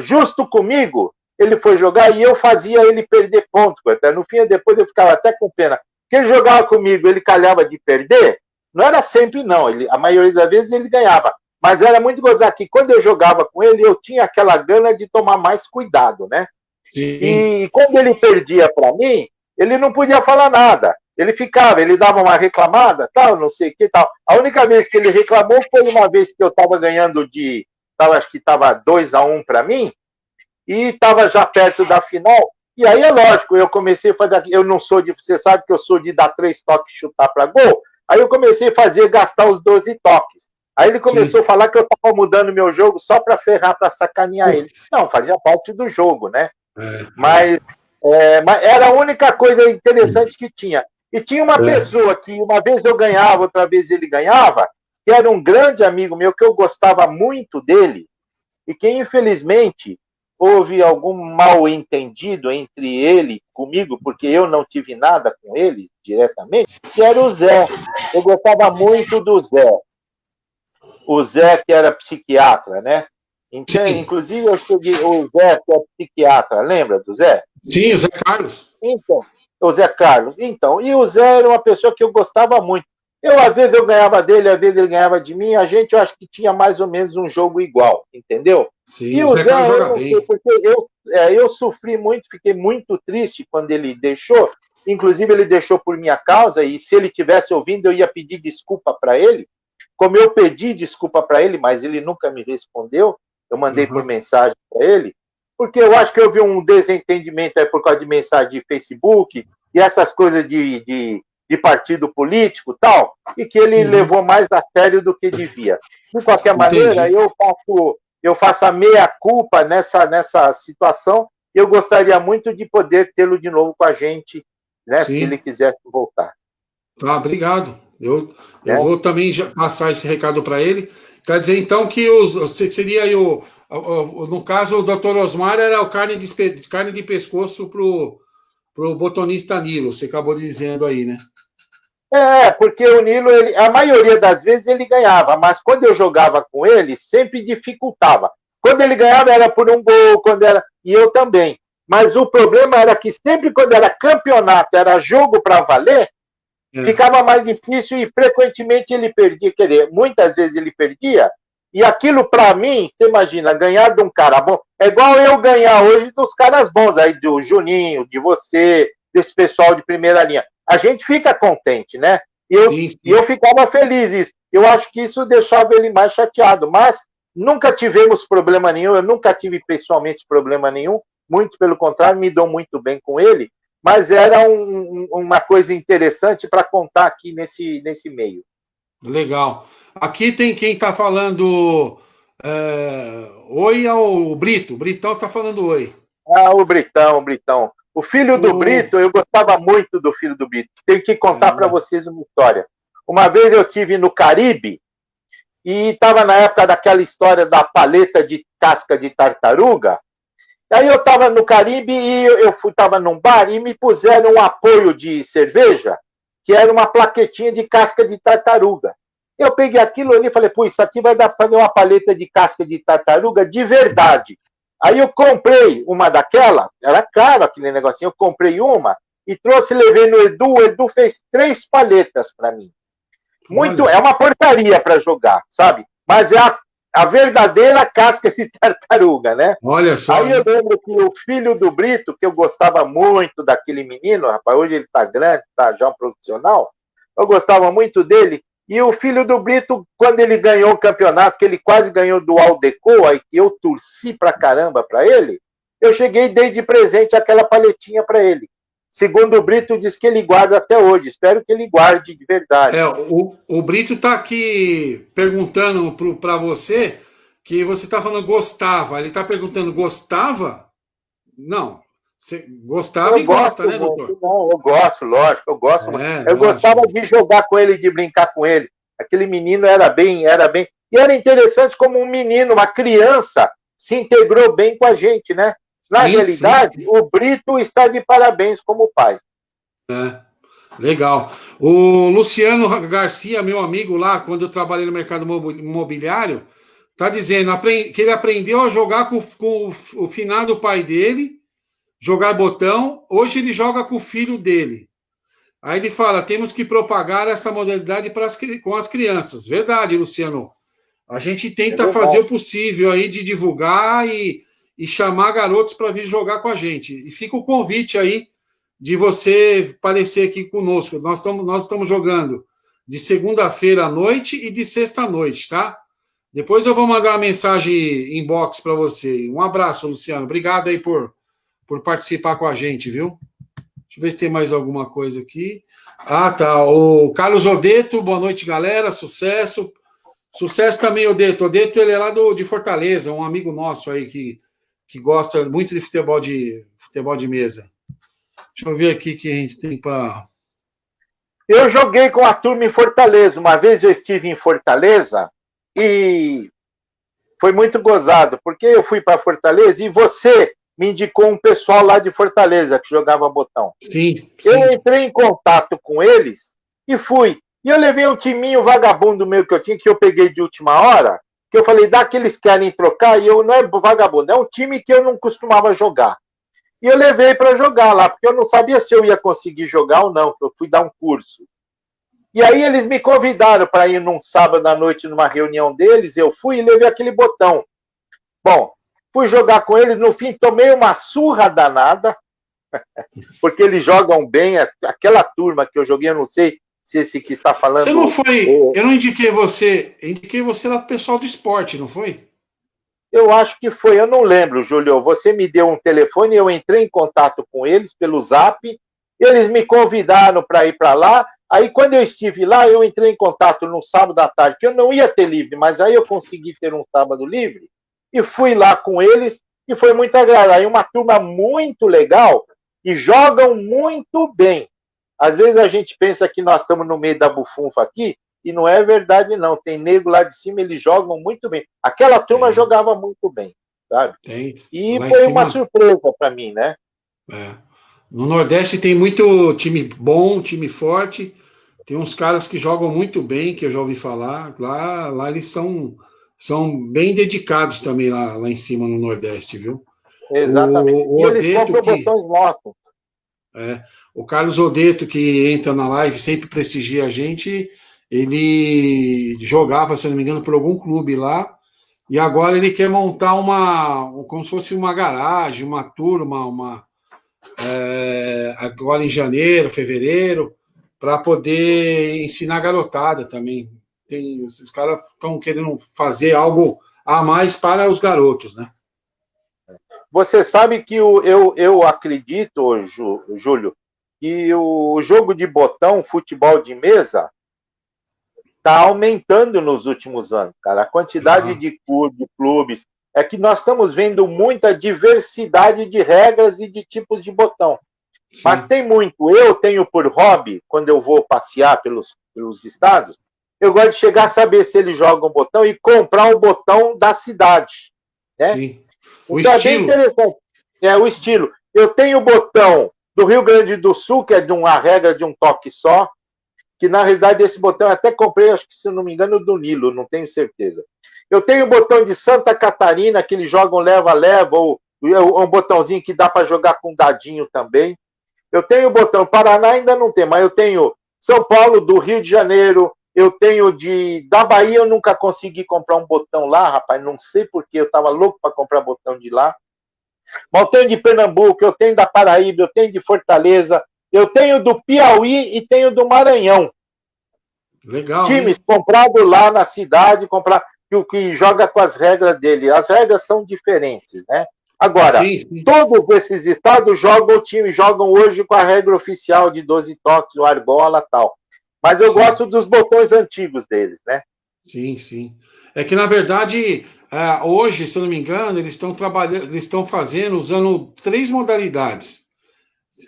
justo comigo, ele foi jogar e eu fazia ele perder ponto. Até no fim, depois eu ficava até com pena. Porque ele jogava comigo, ele calhava de perder. Não era sempre, não. A maioria das vezes ele ganhava. Mas era muito gozado que quando eu jogava com ele, eu tinha aquela gana de tomar mais cuidado, né? E quando ele perdia para mim, ele não podia falar nada. Ele ficava, ele dava uma reclamada, tal, não sei o que, tal. A única vez que ele reclamou foi uma vez que eu estava ganhando acho que estava 2-1 para mim, e estava já perto da final. E aí é lógico, eu comecei a fazer. Eu não sou você sabe que eu sou de dar 3 toques e chutar para gol. Aí eu comecei a gastar os 12 toques. Aí ele começou a falar que eu estava mudando meu jogo só para ferrar, para sacanear ele. Não, fazia parte do jogo, né? Mas era a única coisa interessante que tinha. E tinha uma pessoa que uma vez eu ganhava, outra vez ele ganhava, que era um grande amigo meu, que eu gostava muito dele, e que infelizmente houve algum mal-entendido entre ele comigo, porque eu não tive nada com ele diretamente, que era o Zé. Eu gostava muito do Zé. O Zé, que era psiquiatra, né? Então, inclusive, eu cheguei, o Zé, que é psiquiatra, lembra do Zé? Sim, o Zé Carlos. Então, o Zé Carlos. Então, e o Zé era uma pessoa que eu gostava muito. Às vezes eu ganhava dele, às vezes ele ganhava de mim, a gente, eu acho que tinha mais ou menos um jogo igual, entendeu? Sim, E o o Zé Carlos Zé, eu joga não sei, bem. porque eu sofri muito, fiquei muito triste quando ele deixou, inclusive ele deixou por minha causa, e se ele tivesse ouvindo, eu ia pedir desculpa para ele, como eu pedi desculpa para ele, mas ele nunca me respondeu, eu mandei por mensagem para ele, porque eu acho que houve um desentendimento aí por causa de mensagem de Facebook, e essas coisas de partido político e tal, e que ele levou mais a sério do que devia. De qualquer maneira, eu faço a meia-culpa nessa situação, e eu gostaria muito de poder tê-lo de novo com a gente, né, se ele Sim. quisesse voltar. Tá, obrigado. Eu Né? vou também passar esse recado para ele. Quer dizer, então, que seria aí no caso, o doutor Osmar era o carne de pescoço pro botonista Nilo, você acabou dizendo aí, né? Porque o Nilo, a maioria das vezes ele ganhava, mas quando eu jogava com ele, sempre dificultava. Quando ele ganhava era por um gol, e eu também. Mas o problema era que sempre quando era campeonato, era jogo para valer, ficava mais difícil e frequentemente ele perdia. Quer dizer, muitas vezes ele perdia, e aquilo para mim, você imagina, ganhar de um cara bom, é igual eu ganhar hoje dos caras bons, aí do Juninho, de você, desse pessoal de primeira linha. A gente fica contente, né? Sim, sim. E eu ficava feliz isso. Eu acho que isso deixava ele mais chateado, mas nunca tivemos problema nenhum, eu nunca tive pessoalmente problema nenhum, muito pelo contrário, me dou muito bem com ele, mas era uma coisa interessante para contar aqui nesse meio. Legal. Aqui tem quem está falando oi ao Brito. O Britão está falando oi. O Britão, o Britão. O filho do Brito, eu gostava muito do filho do Brito. Tenho que contar para vocês uma história. Uma vez eu tive no Caribe e estava na época daquela história da paleta de casca de tartaruga. Aí eu estava no Caribe e eu estava num bar e me puseram um apoio de cerveja, que era uma plaquetinha de casca de tartaruga. Eu peguei aquilo ali e falei, pô, isso aqui vai dar para fazer uma paleta de casca de tartaruga de verdade. Aí eu comprei uma daquela, era caro aquele negocinho, eu comprei uma e trouxe, levei no Edu, o Edu fez 3 paletas para mim. É uma porcaria para jogar, sabe? Mas é a verdadeira casca de tartaruga, né? Olha só. Aí eu lembro que o filho do Brito, que eu gostava muito daquele menino, rapaz, hoje ele tá grande, tá já um profissional, eu gostava muito dele, e o filho do Brito, quando ele ganhou o campeonato, que ele quase ganhou do Aldeco, aí que eu torci pra caramba pra ele, eu cheguei e dei de presente aquela paletinha pra ele. Segundo o Brito, diz que ele guarda até hoje. Espero que ele guarde de verdade. O Brito está aqui perguntando para você que você está falando gostava. Ele está perguntando gostava? Não. Você gostava e gosta, né, doutor? Não, eu gosto, lógico, eu gosto. Eu Lógico. gostava de jogar com ele, de brincar com ele. Aquele menino era bem. E era interessante como um menino, uma criança, se integrou bem com a gente, né? Na realidade, sim. O Brito está de parabéns como pai. Legal. O Luciano Garcia, meu amigo lá, quando eu trabalhei no mercado imobiliário, está dizendo que ele aprendeu a jogar com o finado pai dele, jogar botão. Hoje ele joga com o filho dele. Aí ele fala, temos que propagar essa modalidade com as crianças. Verdade, Luciano. A gente tenta fazer o possível aí de divulgar e chamar garotos para vir jogar com a gente. E fica o convite aí de você aparecer aqui conosco. Nós estamos jogando de segunda-feira à noite e de sexta à noite, tá? Depois eu vou mandar uma mensagem inbox para você. Um abraço, Luciano. Obrigado aí por participar com a gente, viu? Deixa eu ver se tem mais alguma coisa aqui. Ah, tá. O Carlos Odeto, boa noite, galera. Sucesso. Sucesso também, Odeto. Odeto, ele é lá de Fortaleza, um amigo nosso aí que gosta muito de futebol de mesa. Deixa eu ver aqui que a gente tem para... Eu joguei com a turma em Fortaleza. Uma vez eu estive em Fortaleza e foi muito gozado, porque eu fui para Fortaleza e você me indicou um pessoal lá de Fortaleza que jogava botão. Sim. Eu entrei em contato com eles e fui. E eu levei um timinho vagabundo meu que eu tinha, que eu peguei de última hora, que eu falei, dá que eles querem trocar, e eu não é vagabundo, é um time que eu não costumava jogar. E eu levei para jogar lá, porque eu não sabia se eu ia conseguir jogar ou não, eu fui dar um curso. E aí eles me convidaram para ir num sábado à noite numa reunião deles, eu fui e levei aquele botão. Bom, fui jogar com eles, no fim tomei uma surra danada, porque eles jogam bem, aquela turma que eu joguei, eu não sei se esse que está falando... Você não foi... Eu não indiquei você lá pro pessoal do esporte, não foi? Eu acho que foi, eu não lembro, Júlio. Você me deu um telefone, eu entrei em contato com eles pelo Zap, eles me convidaram para ir para lá. Aí, quando eu estive lá, eu entrei em contato no sábado à tarde, que eu não ia ter livre, mas aí eu consegui ter um sábado livre, e fui lá com eles, e foi muito agradável. Aí, uma turma muito legal, e jogam muito bem. Às vezes a gente pensa que nós estamos no meio da bufunfa aqui, e não é verdade, não. Tem nego lá de cima, eles jogam muito bem. Aquela turma jogava muito bem, sabe? Tem. E Lá em foi uma cima. surpresa para mim, né? É. No Nordeste tem muito time bom, time forte. Tem uns caras que jogam muito bem, que eu já ouvi falar. Lá eles são bem dedicados também lá em cima no Nordeste, viu? Exatamente. O E eles Odeto compram que botões nossos. o Carlos Odeto que entra na live sempre prestigia a gente. Ele jogava, se eu não me engano, por algum clube lá. E agora ele quer montar como se fosse uma garagem, uma turma, agora em janeiro, fevereiro, para poder ensinar a garotada também. Os caras estão querendo fazer algo a mais para os garotos, né? Você sabe que eu acredito, Júlio, que o jogo de botão, futebol de mesa, está aumentando nos últimos anos, cara. A quantidade Ah, de clubes. É que nós estamos vendo muita diversidade de regras e de tipos de botão. Mas sim. tem muito. Eu tenho por hobby, quando eu vou passear pelos estados, eu gosto de chegar a saber se eles jogam botão e comprar o botão da cidade. Né? Sim. O Então é bem estilo. interessante. É o estilo. Eu tenho o botão do Rio Grande do Sul, que é de uma regra de um toque só, que na realidade esse botão eu até comprei, acho que se não me engano, do Nilo, não tenho certeza. Eu tenho o botão de Santa Catarina, que eles jogam leva-leva, ou um botãozinho que dá para jogar com dadinho também. Eu tenho o botão Paraná, ainda não tem, mas eu tenho São Paulo, do Rio de Janeiro, eu tenho da Bahia, eu nunca consegui comprar um botão lá, rapaz, não sei porquê, eu estava louco para comprar botão de lá. Mas eu tenho de Pernambuco, eu tenho da Paraíba, eu tenho de Fortaleza, eu tenho do Piauí e tenho do Maranhão. Legal, Times hein? comprados lá na cidade, que joga com as regras dele. As regras são diferentes, né? Agora, Sim, sim. todos esses estados jogam hoje com a regra oficial de 12 toques, o argola e tal. Mas eu Sim. gosto dos botões antigos deles, né? Sim, sim. É que, na verdade, hoje, se eu não me engano, eles estão trabalhando, eles estão fazendo, usando três modalidades.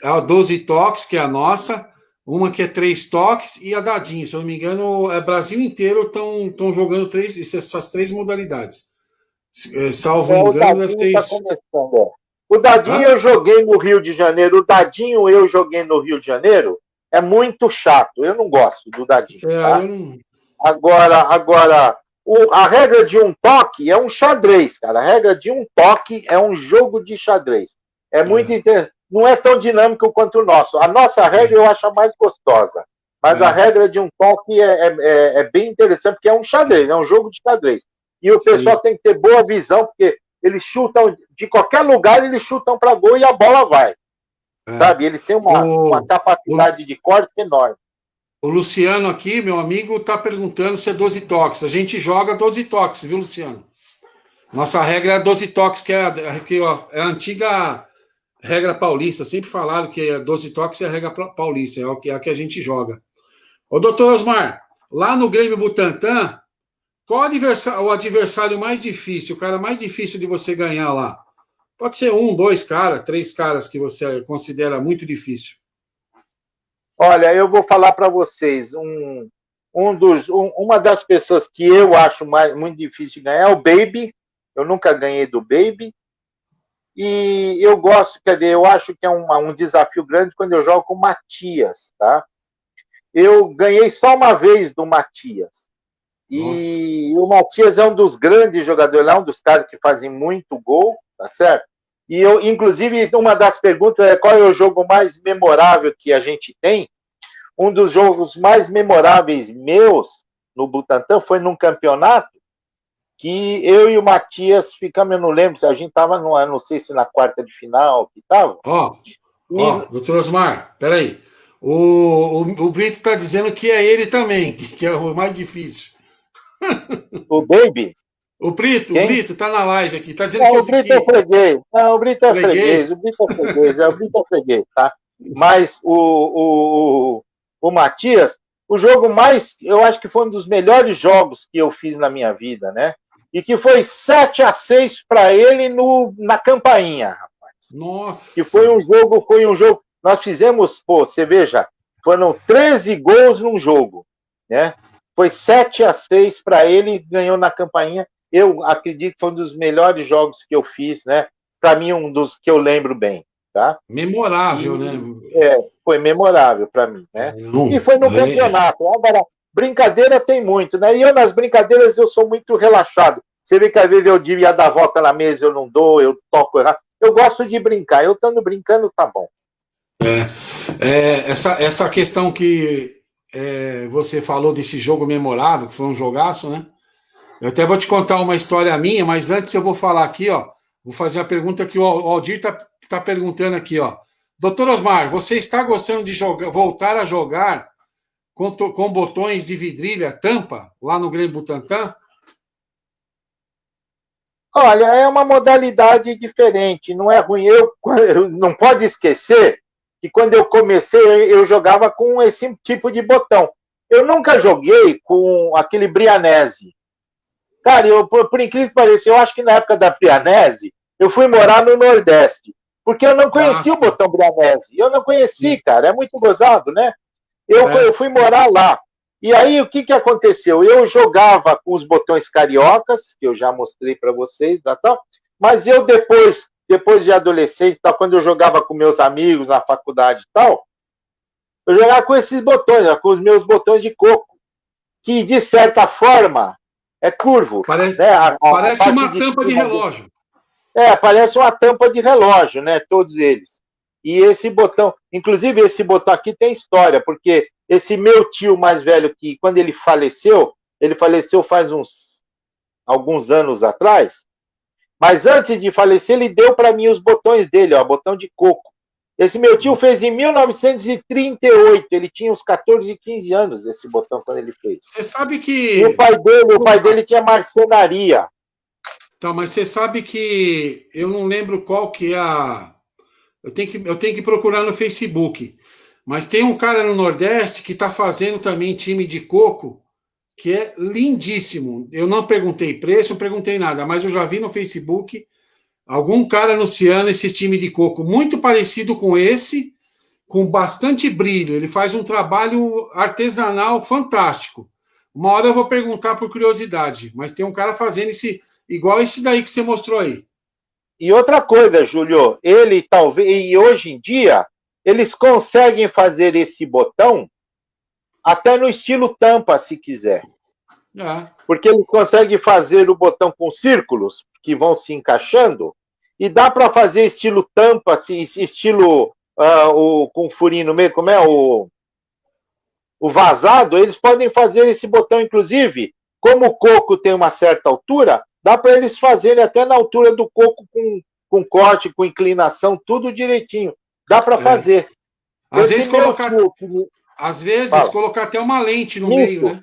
A 12 toques, que é a nossa, uma que é 3 toques, e a dadinho. Se eu não me engano, Brasil inteiro estão jogando essas três modalidades. Salvo O engano, deve Dadinho ter está isso. começando. O Dadinho Hã? eu joguei no Rio de Janeiro. O Dadinho eu joguei no Rio de Janeiro. É muito chato. Eu não gosto do Dadinho, tá? Eu não. Agora, a regra de um toque é um xadrez, cara. A regra de um toque é um jogo de xadrez. É muito É, interessante. Não é tão dinâmico quanto o nosso. A nossa regra é, eu acho a mais gostosa. Mas a é, regra de um toque é bem interessante, porque é um xadrez, é um jogo de xadrez. E o pessoal sim. tem que ter boa visão, porque eles chutam de qualquer lugar, eles chutam para gol e a bola vai. É. Sabe? Eles têm uma O, o, capacidade de corte enorme. o Luciano aqui, meu amigo, está perguntando se é 12 toques. A gente joga 12 toques, viu, Luciano? Nossa regra é 12 toques, é a antiga regra paulista. Sempre falaram que 12 toques é a regra paulista, é a que a gente joga. Ô, doutor Osmar, lá no Grêmio Butantã, qual o adversário mais difícil, o cara mais difícil de você ganhar lá? Pode ser um, dois caras, três caras que você considera muito difícil. Olha, eu vou falar para vocês, uma das pessoas que eu acho muito difícil de ganhar é o Baby. Eu nunca ganhei do Baby. E eu gosto, quer dizer, eu acho que é um desafio grande quando eu jogo com o Matias, tá? Eu ganhei só uma vez do Matias. Nossa. E o Matias é um dos grandes jogadores lá, um dos caras que fazem muito gol, tá certo? E eu, inclusive, uma das perguntas é qual é o jogo mais memorável que a gente tem. Um dos jogos mais memoráveis meus no Butantã foi num campeonato que eu e o Matias ficamos, eu não lembro, se a gente estava, não sei se na quarta de final que estava. Doutor Osmar, peraí. O Brito está dizendo que é ele também, que é o mais difícil. O Baby? O Brito está na live aqui, está dizendo Não, que é o Brito é freguês. Não, o Brito é freguês. O Brito é freguês, o Brito é freguês, tá? Mas o Matias, o jogo mais, eu acho que foi um dos melhores jogos que eu fiz na minha vida, né? E que foi 7-6 para ele na campainha, rapaz. Nossa! Que foi um jogo. Nós fizemos, pô, você veja, foram 13 gols num jogo, né? Foi 7-6 para ele, ganhou na campainha. Eu acredito que foi um dos melhores jogos que eu fiz, né? Para mim, um dos que eu lembro bem, tá? Memorável, né? Foi memorável para mim, né? E foi no campeonato. Agora, brincadeira tem muito, né? E eu, nas brincadeiras, eu sou muito relaxado. Você vê que às vezes eu devia dar volta na mesa, eu não dou, eu toco errado. Eu gosto de brincar. Eu estando brincando, tá bom. Essa questão que você falou desse jogo memorável, que foi um jogaço, né? Eu até vou te contar uma história minha, mas antes eu vou falar aqui, ó. Vou fazer a pergunta que o Aldir tá perguntando aqui, ó. Doutor Osmar, você está gostando de voltar a jogar com botões de vidrilha, tampa, lá no Grêmio Butantã? Olha, é uma modalidade diferente, não é ruim. Eu não pode esquecer que quando eu comecei, eu jogava com esse tipo de botão. Eu nunca joguei com aquele Brianese. Cara, por incrível que pareça, eu acho que na época da Brianese, eu fui morar no Nordeste, porque eu não conhecia o botão Brianese. Eu não conheci, cara, é muito gozado, né? Eu fui morar lá. E aí, o que aconteceu? Eu jogava com os botões cariocas, que eu já mostrei para vocês, tal, mas eu depois de adolescente, tal, quando eu jogava com meus amigos na faculdade e tal, eu jogava com esses botões, com os meus botões de coco, que, de certa forma, é curvo. Parece uma tampa de relógio. Parece uma tampa de relógio, né? Todos eles. E esse botão, inclusive esse botão aqui tem história, porque esse meu tio mais velho, que quando ele faleceu faz alguns anos atrás, mas antes de falecer, ele deu para mim os botões dele, ó, botão de coco. Esse meu tio fez em 1938, ele tinha uns 14, 15 anos, esse botão, quando ele fez. Você sabe que... E o pai dele tinha marcenaria. Então, mas você sabe que eu não lembro qual que é a... Eu tenho que procurar no Facebook. Mas tem um cara no Nordeste que está fazendo também time de coco, que é lindíssimo. Eu não perguntei preço, não perguntei nada, mas eu já vi no Facebook algum cara anunciando esse time de coco, muito parecido com esse, com bastante brilho. Ele faz um trabalho artesanal fantástico. Uma hora eu vou perguntar por curiosidade, mas tem um cara fazendo igual esse daí que você mostrou aí. E outra coisa, Júlio, e hoje em dia, eles conseguem fazer esse botão até no estilo tampa, se quiser. Porque eles conseguem fazer o botão com círculos que vão se encaixando, e dá para fazer estilo tampa, assim, estilo com furinho no meio, como é o vazado, eles podem fazer esse botão, inclusive, como o coco tem uma certa altura, dá para eles fazerem até na altura do coco com corte, com inclinação, tudo direitinho. Dá para fazer. Às vezes colocar até uma lente no meio, né?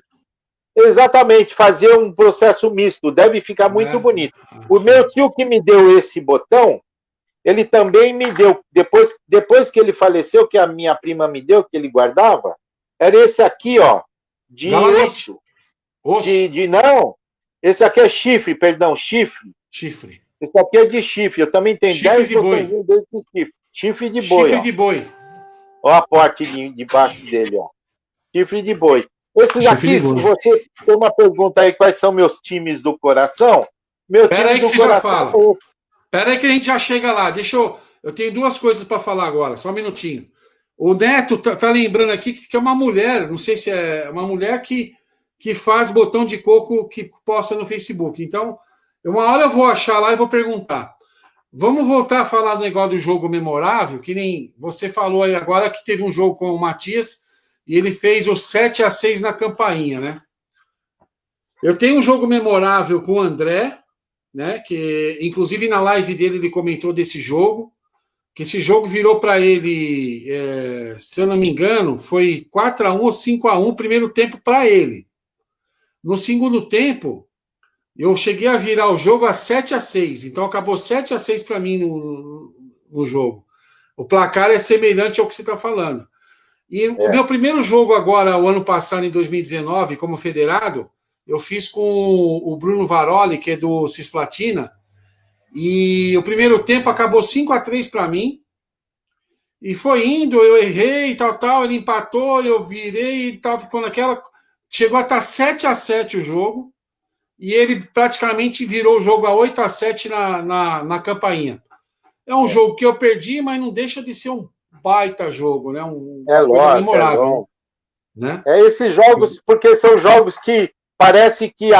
Exatamente, fazer um processo misto. Deve ficar muito bonito. O meu tio que me deu esse botão, ele também me deu, depois que ele faleceu, que a minha prima me deu, que ele guardava, era esse aqui, ó, de osso. Não, esse aqui é chifre, perdão, chifre. Chifre. Esse aqui é de chifre. Eu também tenho 10 botões desse chifre. Chifre de boi. Chifre de boi. Olha a parte de baixo dele, ó. Chifre de boi. Esses aqui, se você tem uma pergunta aí, quais são meus times do coração? Pera aí que você já fala. Pera aí que a gente já chega lá. Eu tenho duas coisas para falar agora, só um minutinho. O Neto tá lembrando aqui que é uma mulher, não sei se é uma mulher que faz botão de coco que posta no Facebook. Então, uma hora eu vou achar lá e vou perguntar. Vamos voltar a falar do negócio do jogo memorável, que nem você falou aí agora que teve um jogo com o Matias e ele fez o 7-6 na campainha, né? Eu tenho um jogo memorável com o André, né? Que inclusive na live dele ele comentou desse jogo, que esse jogo virou para ele, se eu não me engano, foi 4-1 ou 5-1 primeiro tempo para ele. No segundo tempo, eu cheguei a virar o jogo a 7-6, então acabou 7-6 para mim no jogo. O placar é semelhante ao que você está falando. E o meu primeiro jogo agora, o ano passado, em 2019, como federado, eu fiz com o Bruno Varoli, que é do Cisplatina, e o primeiro tempo acabou 5-3 para mim, e foi indo, eu errei, tal, ele empatou, eu virei e tal, ficou naquela... Chegou a estar 7-7 o jogo, e ele praticamente virou o jogo a 8-7 na campainha. É um jogo que eu perdi, mas não deixa de ser um baita jogo, né? Uma coisa memorável. Né? Esses jogos, porque são jogos que parece que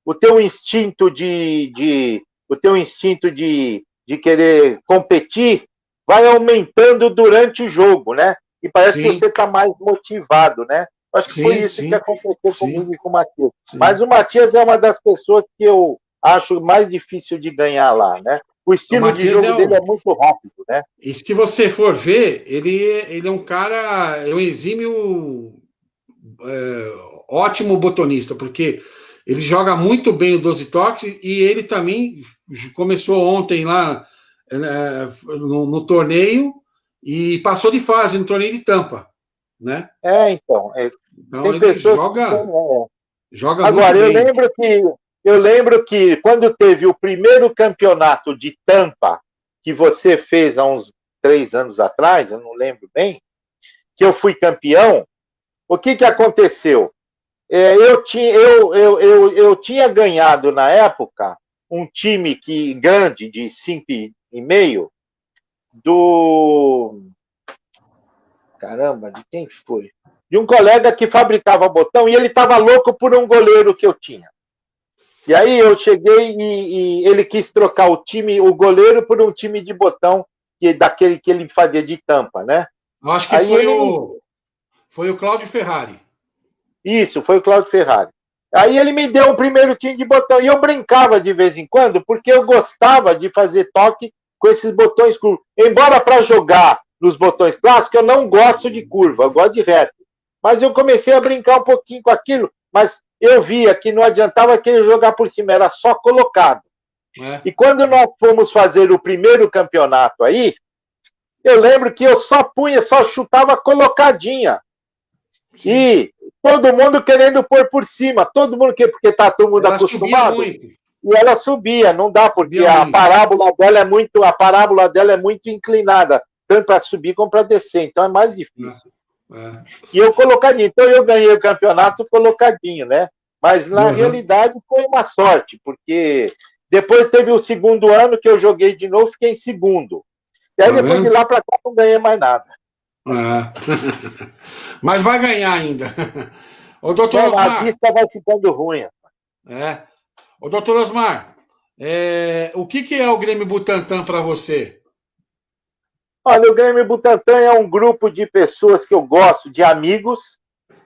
o teu instinto de querer competir vai aumentando durante o jogo, né? E parece que você está mais motivado, né? Acho que foi isso que aconteceu comigo e com o Matias. Mas o Matias é uma das pessoas que eu acho mais difícil de ganhar lá, né? O estilo de jogo dele é muito rápido, né? E se você for ver, ele é um cara, é um exímio, ótimo botonista, porque ele joga muito bem o 12 toques e ele também começou ontem lá no torneio e passou de fase no torneio de Tampa, né? Então tem pessoas joga agora, muito bem. Eu lembro que quando teve o primeiro campeonato de Tampa, que você fez há uns 3 anos atrás, eu não lembro bem, que eu fui campeão, o que aconteceu? Eu tinha ganhado na época um time grande de 5,5 do... Caramba, de quem foi? De um colega que fabricava botão e ele estava louco por um goleiro que eu tinha. E aí eu cheguei e ele quis trocar o goleiro por um time de botão daquele que ele fazia de Tampa, né? Eu acho que foi o Cláudio Ferrari. Isso, foi o Cláudio Ferrari. Aí ele me deu o primeiro time de botão e eu brincava de vez em quando porque eu gostava de fazer toque com esses botões curvos. Embora para jogar nos botões clássicos eu não gosto de curva, eu gosto de reto. Mas eu comecei a brincar um pouquinho com aquilo, mas eu via que não adiantava aquele jogar por cima, era só colocado. E quando nós fomos fazer o primeiro campeonato aí, eu lembro que eu só chutava colocadinha. Sim. E todo mundo querendo pôr por cima, todo mundo porque tá todo mundo acostumado. E ela subia, não dá, porque a parábola dela é muito inclinada, tanto para subir como para descer, então é mais difícil. E eu colocadinho, então eu ganhei o campeonato colocadinho, né? Mas na realidade foi uma sorte, porque depois teve o segundo ano que eu joguei de novo, fiquei em segundo. E aí depois de lá para cá não ganhei mais nada. Mas vai ganhar ainda. Ô, doutor Osmar, a vista vai ficando ruim. Ô, doutor Osmar, o que é o Grêmio Butantã para você? Olha, o Grêmio Butantã é um grupo de pessoas que eu gosto, de amigos.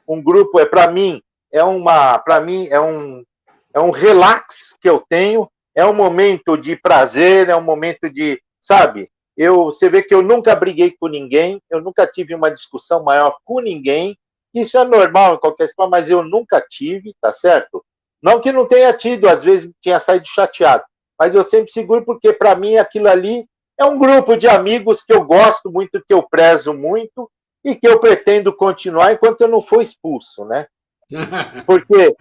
Um grupo para mim é um relax que eu tenho, é um momento de prazer, é um momento de, sabe? Você vê que eu nunca briguei com ninguém, eu nunca tive uma discussão maior com ninguém. Isso é normal em qualquer situação, mas eu nunca tive, tá certo? Não que não tenha tido, às vezes tinha saído chateado, mas eu sempre seguro porque para mim aquilo ali é um grupo de amigos que eu gosto muito, que eu prezo muito e que eu pretendo continuar enquanto eu não for expulso, né? Porque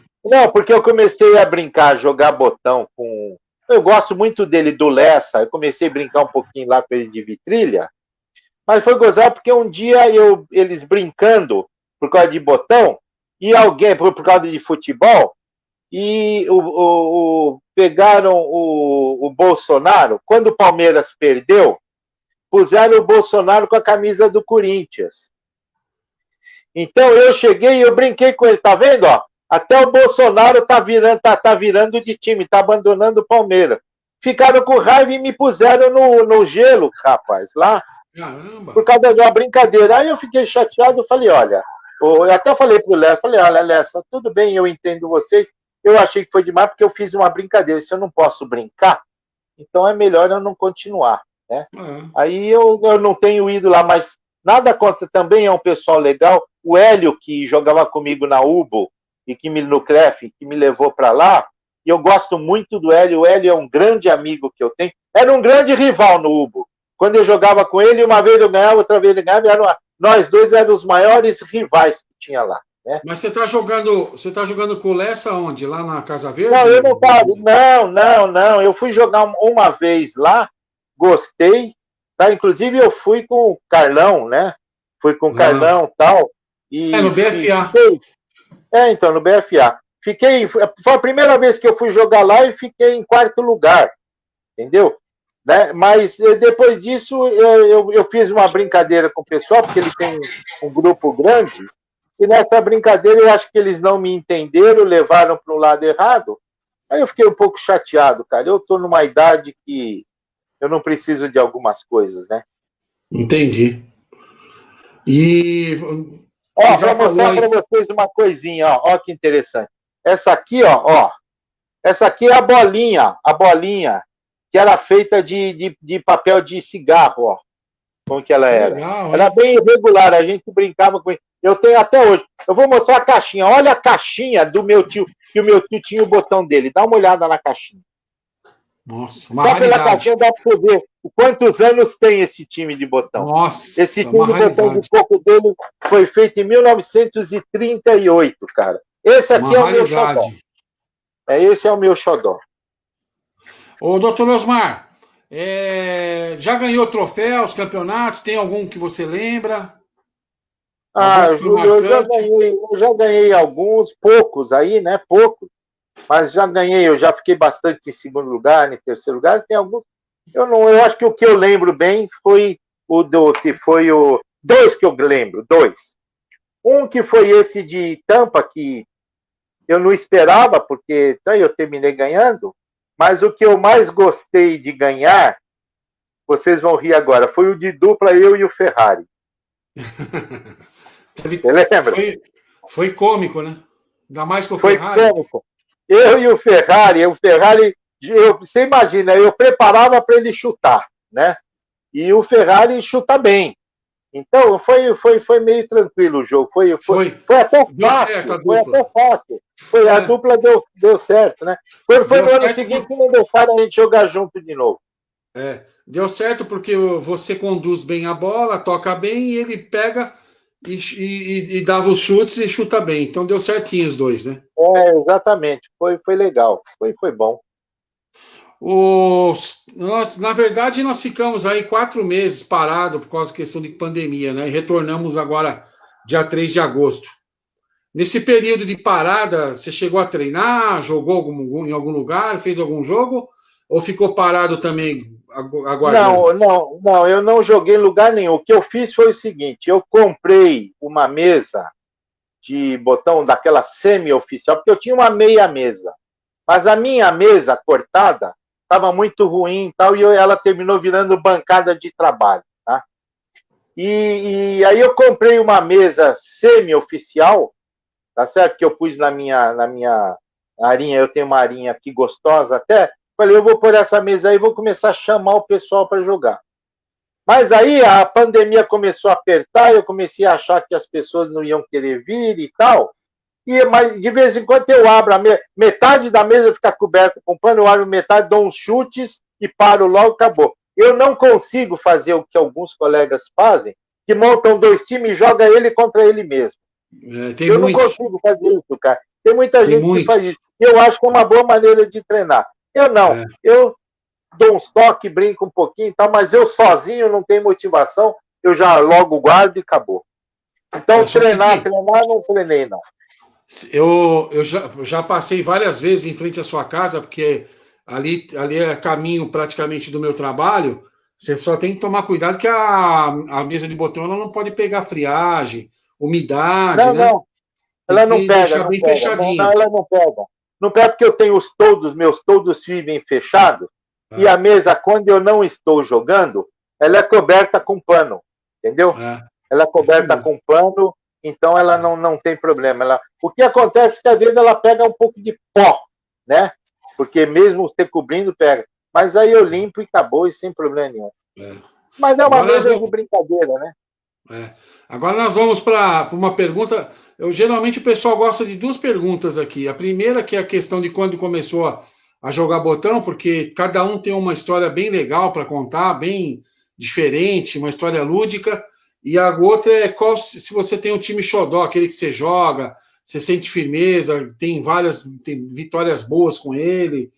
eu comecei a brincar, a jogar botão com... Eu gosto muito dele, do Lessa, eu comecei a brincar um pouquinho lá com ele de vitrilha, mas foi gozar porque um dia eles brincando por causa de botão, e alguém, por causa de futebol, e pegaram o Bolsonaro, quando o Palmeiras perdeu, puseram o Bolsonaro com a camisa do Corinthians. Então eu cheguei e eu brinquei com ele, tá vendo? Ó? Até o Bolsonaro tá virando de time, tá abandonando o Palmeiras. ficaram com raiva e me puseram no gelo, rapaz, lá. Caramba. Por causa de uma brincadeira. Aí eu fiquei chateado, falei, olha, eu até falei pro Lessa, falei, olha, Lessa, tudo bem, eu entendo vocês, eu achei que foi demais porque eu fiz uma brincadeira, se eu não posso brincar, então é melhor eu não continuar, né? Aí eu não tenho ido lá, mas nada contra, também é um pessoal legal, o Hélio, que jogava comigo na UBO, e que no CREF, que me levou para lá, e eu gosto muito do Hélio, o Hélio é um grande amigo que eu tenho, era um grande rival no UBO, quando eu jogava com ele, uma vez eu ganhava, outra vez ele ganhava, nós dois éramos os maiores rivais que tinha lá. Né? Mas você está jogando com o Lessa onde? Lá na Casa Verde? Não, eu não estava. Não. Eu fui jogar uma vez lá, gostei. Tá? Inclusive, eu fui com o Carlão, né? Fui com o Carlão e tal. E no BFA. Então, no BFA. Foi a primeira vez que eu fui jogar lá e fiquei em quarto lugar. Entendeu? Né? Mas depois disso, eu fiz uma brincadeira com o pessoal, porque ele tem um grupo grande. E nessa brincadeira eu acho que eles não me entenderam, levaram para o lado errado. Aí eu fiquei um pouco chateado, cara. Eu estou numa idade que eu não preciso de algumas coisas, né? Entendi. E... Ó, vou mostrar para vocês uma coisinha, ó que interessante. Essa aqui, ó. Essa aqui é a bolinha, que era feita de papel de cigarro, ó. Como que ela era. Legal, era bem irregular, a gente brincava com isso. Eu tenho até hoje. Eu vou mostrar a caixinha. Olha a caixinha do meu tio, que o meu tio tinha o botão dele. Dá uma olhada na caixinha. Nossa, uma Só raridade. pela caixinha dá para você ver quantos anos tem esse time de botão. Nossa, esse time de botão de coco dele foi feito em 1938, cara. Esse aqui é o meu xodó. Esse é o meu xodó. Ô, doutor Osmar, já ganhou troféus, campeonatos? Tem algum que você lembra? Júlio, eu já ganhei alguns, poucos aí, né? Poucos. Mas já ganhei, eu já fiquei bastante em segundo lugar, em terceiro lugar. Tem alguns. Eu acho que o que eu lembro bem foi dois que eu lembro, dois. Um que foi esse de Tampa, que eu não esperava, porque eu terminei ganhando, mas o que eu mais gostei de ganhar, vocês vão rir agora, foi o de dupla, eu e o Ferrari. Você lembra? Foi cômico, né? Ainda mais com o Ferrari. Foi cômico. Eu e o Ferrari, você imagina, eu preparava para ele chutar, né? E o Ferrari chuta bem. Então, foi meio tranquilo o jogo. Foi até fácil. A dupla deu certo, né? Foi no ano seguinte que não deixaram a gente jogar junto de novo. Deu certo porque você conduz bem a bola, toca bem e ele pega e dava os chutes e chuta bem. Então deu certinho os dois, né? Exatamente. Foi legal. Foi bom. Na verdade, nós ficamos aí 4 meses parados por causa da questão de pandemia, né? E retornamos agora dia 3 de agosto. Nesse período de parada, você chegou a treinar, jogou em algum lugar, fez algum jogo? Ou ficou parado também aguardando? Não, eu não joguei em lugar nenhum. O que eu fiz foi o seguinte, eu comprei uma mesa de botão daquela semi-oficial, porque eu tinha uma meia mesa. Mas a minha mesa cortada estava muito ruim e ela terminou virando bancada de trabalho. Tá? E aí eu comprei uma mesa semi-oficial, tá certo? Que eu pus na minha arinha, eu tenho uma arinha aqui gostosa até. Falei, eu vou pôr essa mesa aí e vou começar a chamar o pessoal para jogar. Mas aí a pandemia começou a apertar, eu comecei a achar que as pessoas não iam querer vir e tal. Mas de vez em quando eu abro, metade da mesa fica coberta com pano, eu abro metade, dou uns chutes e paro logo, acabou. Eu não consigo fazer o que alguns colegas fazem, que montam 2 times e jogam ele contra ele mesmo. Não consigo fazer isso, cara. Tem muita gente que faz isso. Eu acho que é uma boa maneira de treinar. Eu não. Eu dou uns toques, brinco um pouquinho e tal, mas eu sozinho não tenho motivação, eu já logo guardo e acabou. Então, treinar, não treinei, não. Eu já passei várias vezes em frente à sua casa, porque ali é caminho praticamente do meu trabalho. Você só tem que tomar cuidado que a mesa de botão ela não pode pegar friagem, umidade, né? Não. Ela não pega. Deixar bem fechadinho. Não, ela não pega. Não pega porque eu tenho meus toldos vivem fechados. E a mesa, quando eu não estou jogando, ela é coberta com pano, entendeu? Ela é coberta com pano, então ela não tem problema. O que acontece é que às vezes ela pega um pouco de pó, né? Porque mesmo você cobrindo, pega. Mas aí eu limpo e acabou, e sem problema nenhum. Mas é uma mesa de brincadeira, né? Agora nós vamos para uma pergunta. Geralmente o pessoal gosta de duas perguntas aqui. A primeira, que é a questão de quando começou a jogar botão, porque cada um tem uma história bem legal para contar, bem diferente, uma história lúdica. E a outra é se você tem um time xodó, aquele que você joga, você sente firmeza, tem vitórias boas com ele,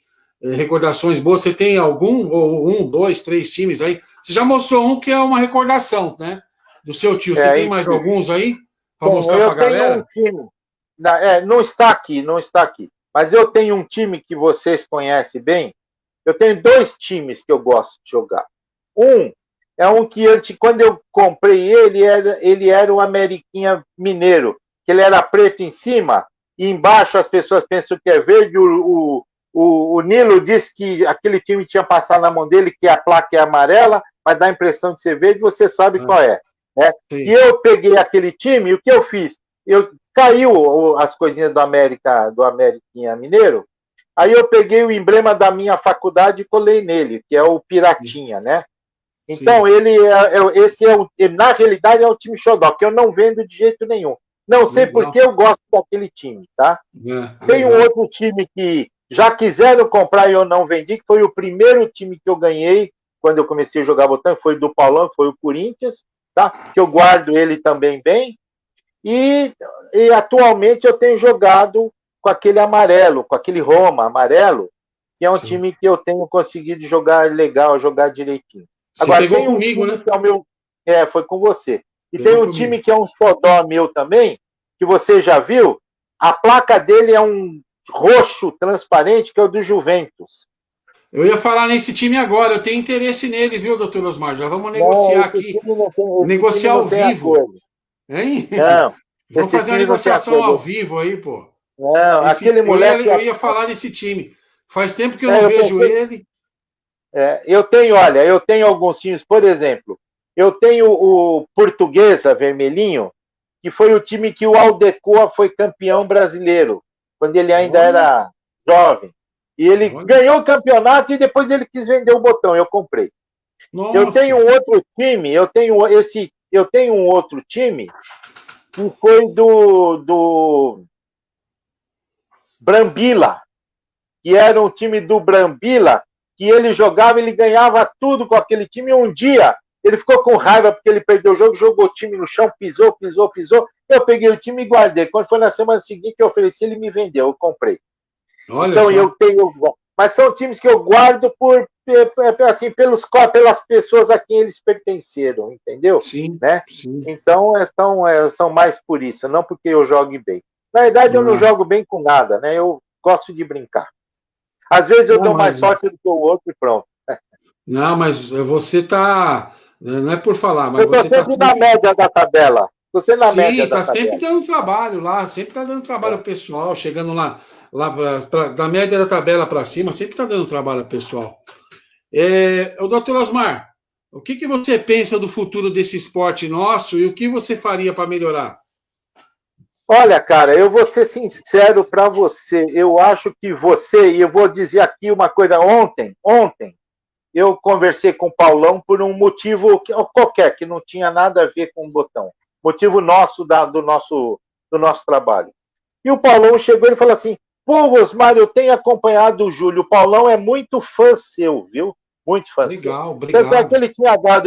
recordações boas. Você tem algum, ou 1, 2, 3 times aí? Você já mostrou um que é uma recordação, né? Do seu tio. Você tem mais alguns aí para mostrar para a galera? Eu tenho um time. Não está aqui, não está aqui. Mas eu tenho um time que vocês conhecem bem. Eu tenho 2 times que eu gosto de jogar. Um é um que quando eu comprei ele era um Ameriquinha Mineiro, que ele era preto em cima e embaixo as pessoas pensam que é verde. O Nilo disse que aquele time tinha passado na mão dele, que a placa é amarela, mas dá a impressão de ser verde, você sabe qual é. Né? E eu peguei aquele time, e o que eu fiz? Caiu as coisinhas do Ameriquinha Mineiro, aí eu peguei o emblema da minha faculdade e colei nele, que é o Piratinha, né? Então, na realidade, é o time xodó, que eu não vendo de jeito nenhum. Não sei porque eu gosto daquele time, tá? Tem um outro time que já quiseram comprar e eu não vendi, que foi o primeiro time que eu ganhei quando eu comecei a jogar botão, foi do Paulão, que foi o Corinthians, tá? Que eu guardo ele também bem. E atualmente eu tenho jogado com aquele amarelo, com aquele Roma amarelo, que é um time que eu tenho conseguido jogar legal, jogar direitinho. Agora, tem um comigo, time, né? Que é o meu. Foi com você. E tem um time que é um xodó meu também, que você já viu. A placa dele é um roxo transparente, que é o do Juventus. Eu ia falar nesse time agora, eu tenho interesse nele, viu, doutor Osmar? Já vamos negociar aqui. Negociar ao vivo. Hein? Não. Vamos fazer uma negociação ao vivo aí, pô. Não, aquele moleque. Eu ia falar desse time. Faz tempo que eu não vejo ele. Eu tenho alguns times, por exemplo, eu tenho o Portuguesa Vermelhinho, que foi o time que o Aldecoa foi campeão brasileiro, quando ele ainda era jovem. E ele ganhou o campeonato e depois ele quis vender o botão, eu comprei. Nossa. Eu tenho um outro time, que foi do Brambila, que era um time do Brambila, que ele jogava, ele ganhava tudo com aquele time. E um dia ele ficou com raiva porque ele perdeu o jogo, jogou o time no chão, pisou. Eu peguei o time e guardei. Quando foi na semana seguinte que eu ofereci, ele me vendeu, eu comprei. Então eu tenho. Mas são times que eu guardo assim, pelas pessoas a quem eles pertenceram, entendeu? Sim. Né? Sim. Então são mais por isso, não porque eu jogue bem. Na verdade, eu não jogo bem com nada, né? Eu gosto de brincar. Às vezes eu dou mais sorte do que o outro e pronto. Não, mas você tá. Não é por falar, mas você está sempre na média da tabela. Você na média da tabela. Sim, está sempre dando trabalho lá, sempre está dando trabalho pessoal, chegando lá da média da tabela para cima, sempre está dando trabalho pessoal. O doutor Osmar, o que você pensa do futuro desse esporte nosso e o que você faria para melhorar? Olha, cara, eu vou ser sincero para você. Eu acho que e eu vou dizer aqui uma coisa. Ontem, eu conversei com o Paulão por um motivo qualquer, que não tinha nada a ver com o botão. Motivo nosso, do nosso trabalho. E o Paulão chegou e falou assim: pô, Osmar, eu tenho acompanhado o Júlio. O Paulão é muito fã seu, viu? Muito fã seu. Obrigado. Tanto é que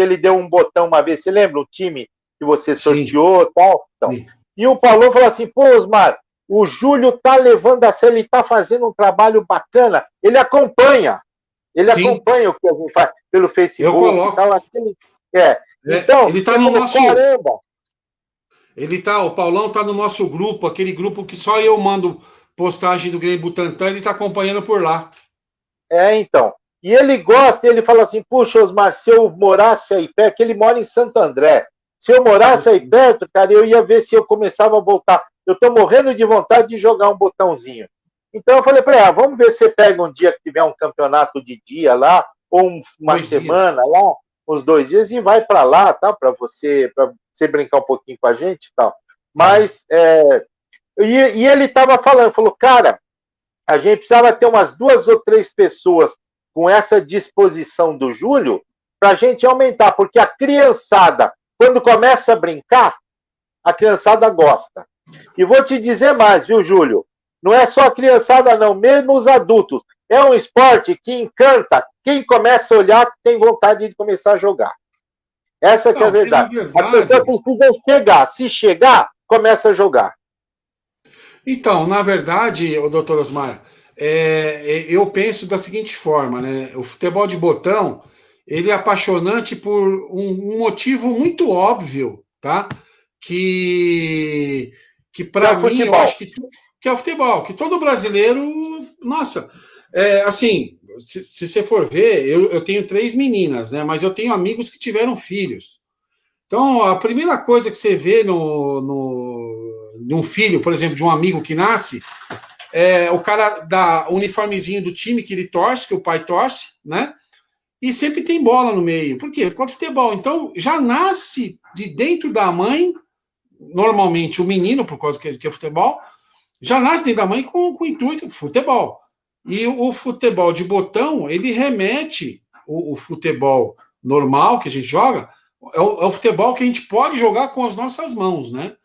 ele deu um botão uma vez. Você lembra o time que você sorteou e tal? Então. E o Paulão falou assim: pô, Osmar, o Júlio tá levando a sério, ele tá fazendo um trabalho bacana. Ele acompanha o que a gente faz pelo Facebook. Eu coloco. Então, ele tá no nosso. Caramba. O Paulão tá no nosso grupo, aquele grupo que só eu mando postagem do Grêmio Butantã, ele tá acompanhando por lá. Então. E ele gosta, ele fala assim: puxa, Osmar, se eu morasse aí perto, que ele mora em Santo André. Se eu morasse aí perto, cara, eu ia ver se eu começava a voltar. Eu tô morrendo de vontade de jogar um botãozinho. Então eu falei para ela, vamos ver se você pega um dia que tiver um campeonato de dia lá, ou uma semana lá, uns 2 dias, e vai para lá, tá? Para você brincar um pouquinho com a gente e tal. Mas, e ele estava falou, cara, a gente precisava ter umas 2 ou 3 pessoas com essa disposição do Júlio para a gente aumentar, porque a criançada, quando começa a brincar, a criançada gosta. E vou te dizer mais, viu, Júlio? Não é só a criançada, não, mesmo os adultos. É um esporte que encanta. Quem começa a olhar tem vontade de começar a jogar. Essa que é a verdade. A pessoa precisa chegar. Se chegar, começa a jogar. Então, na verdade, o doutor Osmar, eu penso da seguinte forma, né? O futebol de botão, ele é apaixonante por um motivo muito óbvio, tá? Que para mim, eu acho que é o futebol, que todo brasileiro, nossa, assim, se você for ver, eu tenho 3 meninas, né? Mas eu tenho amigos que tiveram filhos. Então, a primeira coisa que você vê num filho, por exemplo, de um amigo que nasce, o cara dá o uniformezinho do time que ele torce, que o pai torce, né? E sempre tem bola no meio. Por quê? Por causa do futebol. Então, já nasce de dentro da mãe, normalmente o menino, por causa que é futebol, já nasce dentro da mãe com o intuito de futebol. E o futebol de botão, ele remete o futebol normal que a gente joga, é o futebol que a gente pode jogar com as nossas mãos, né?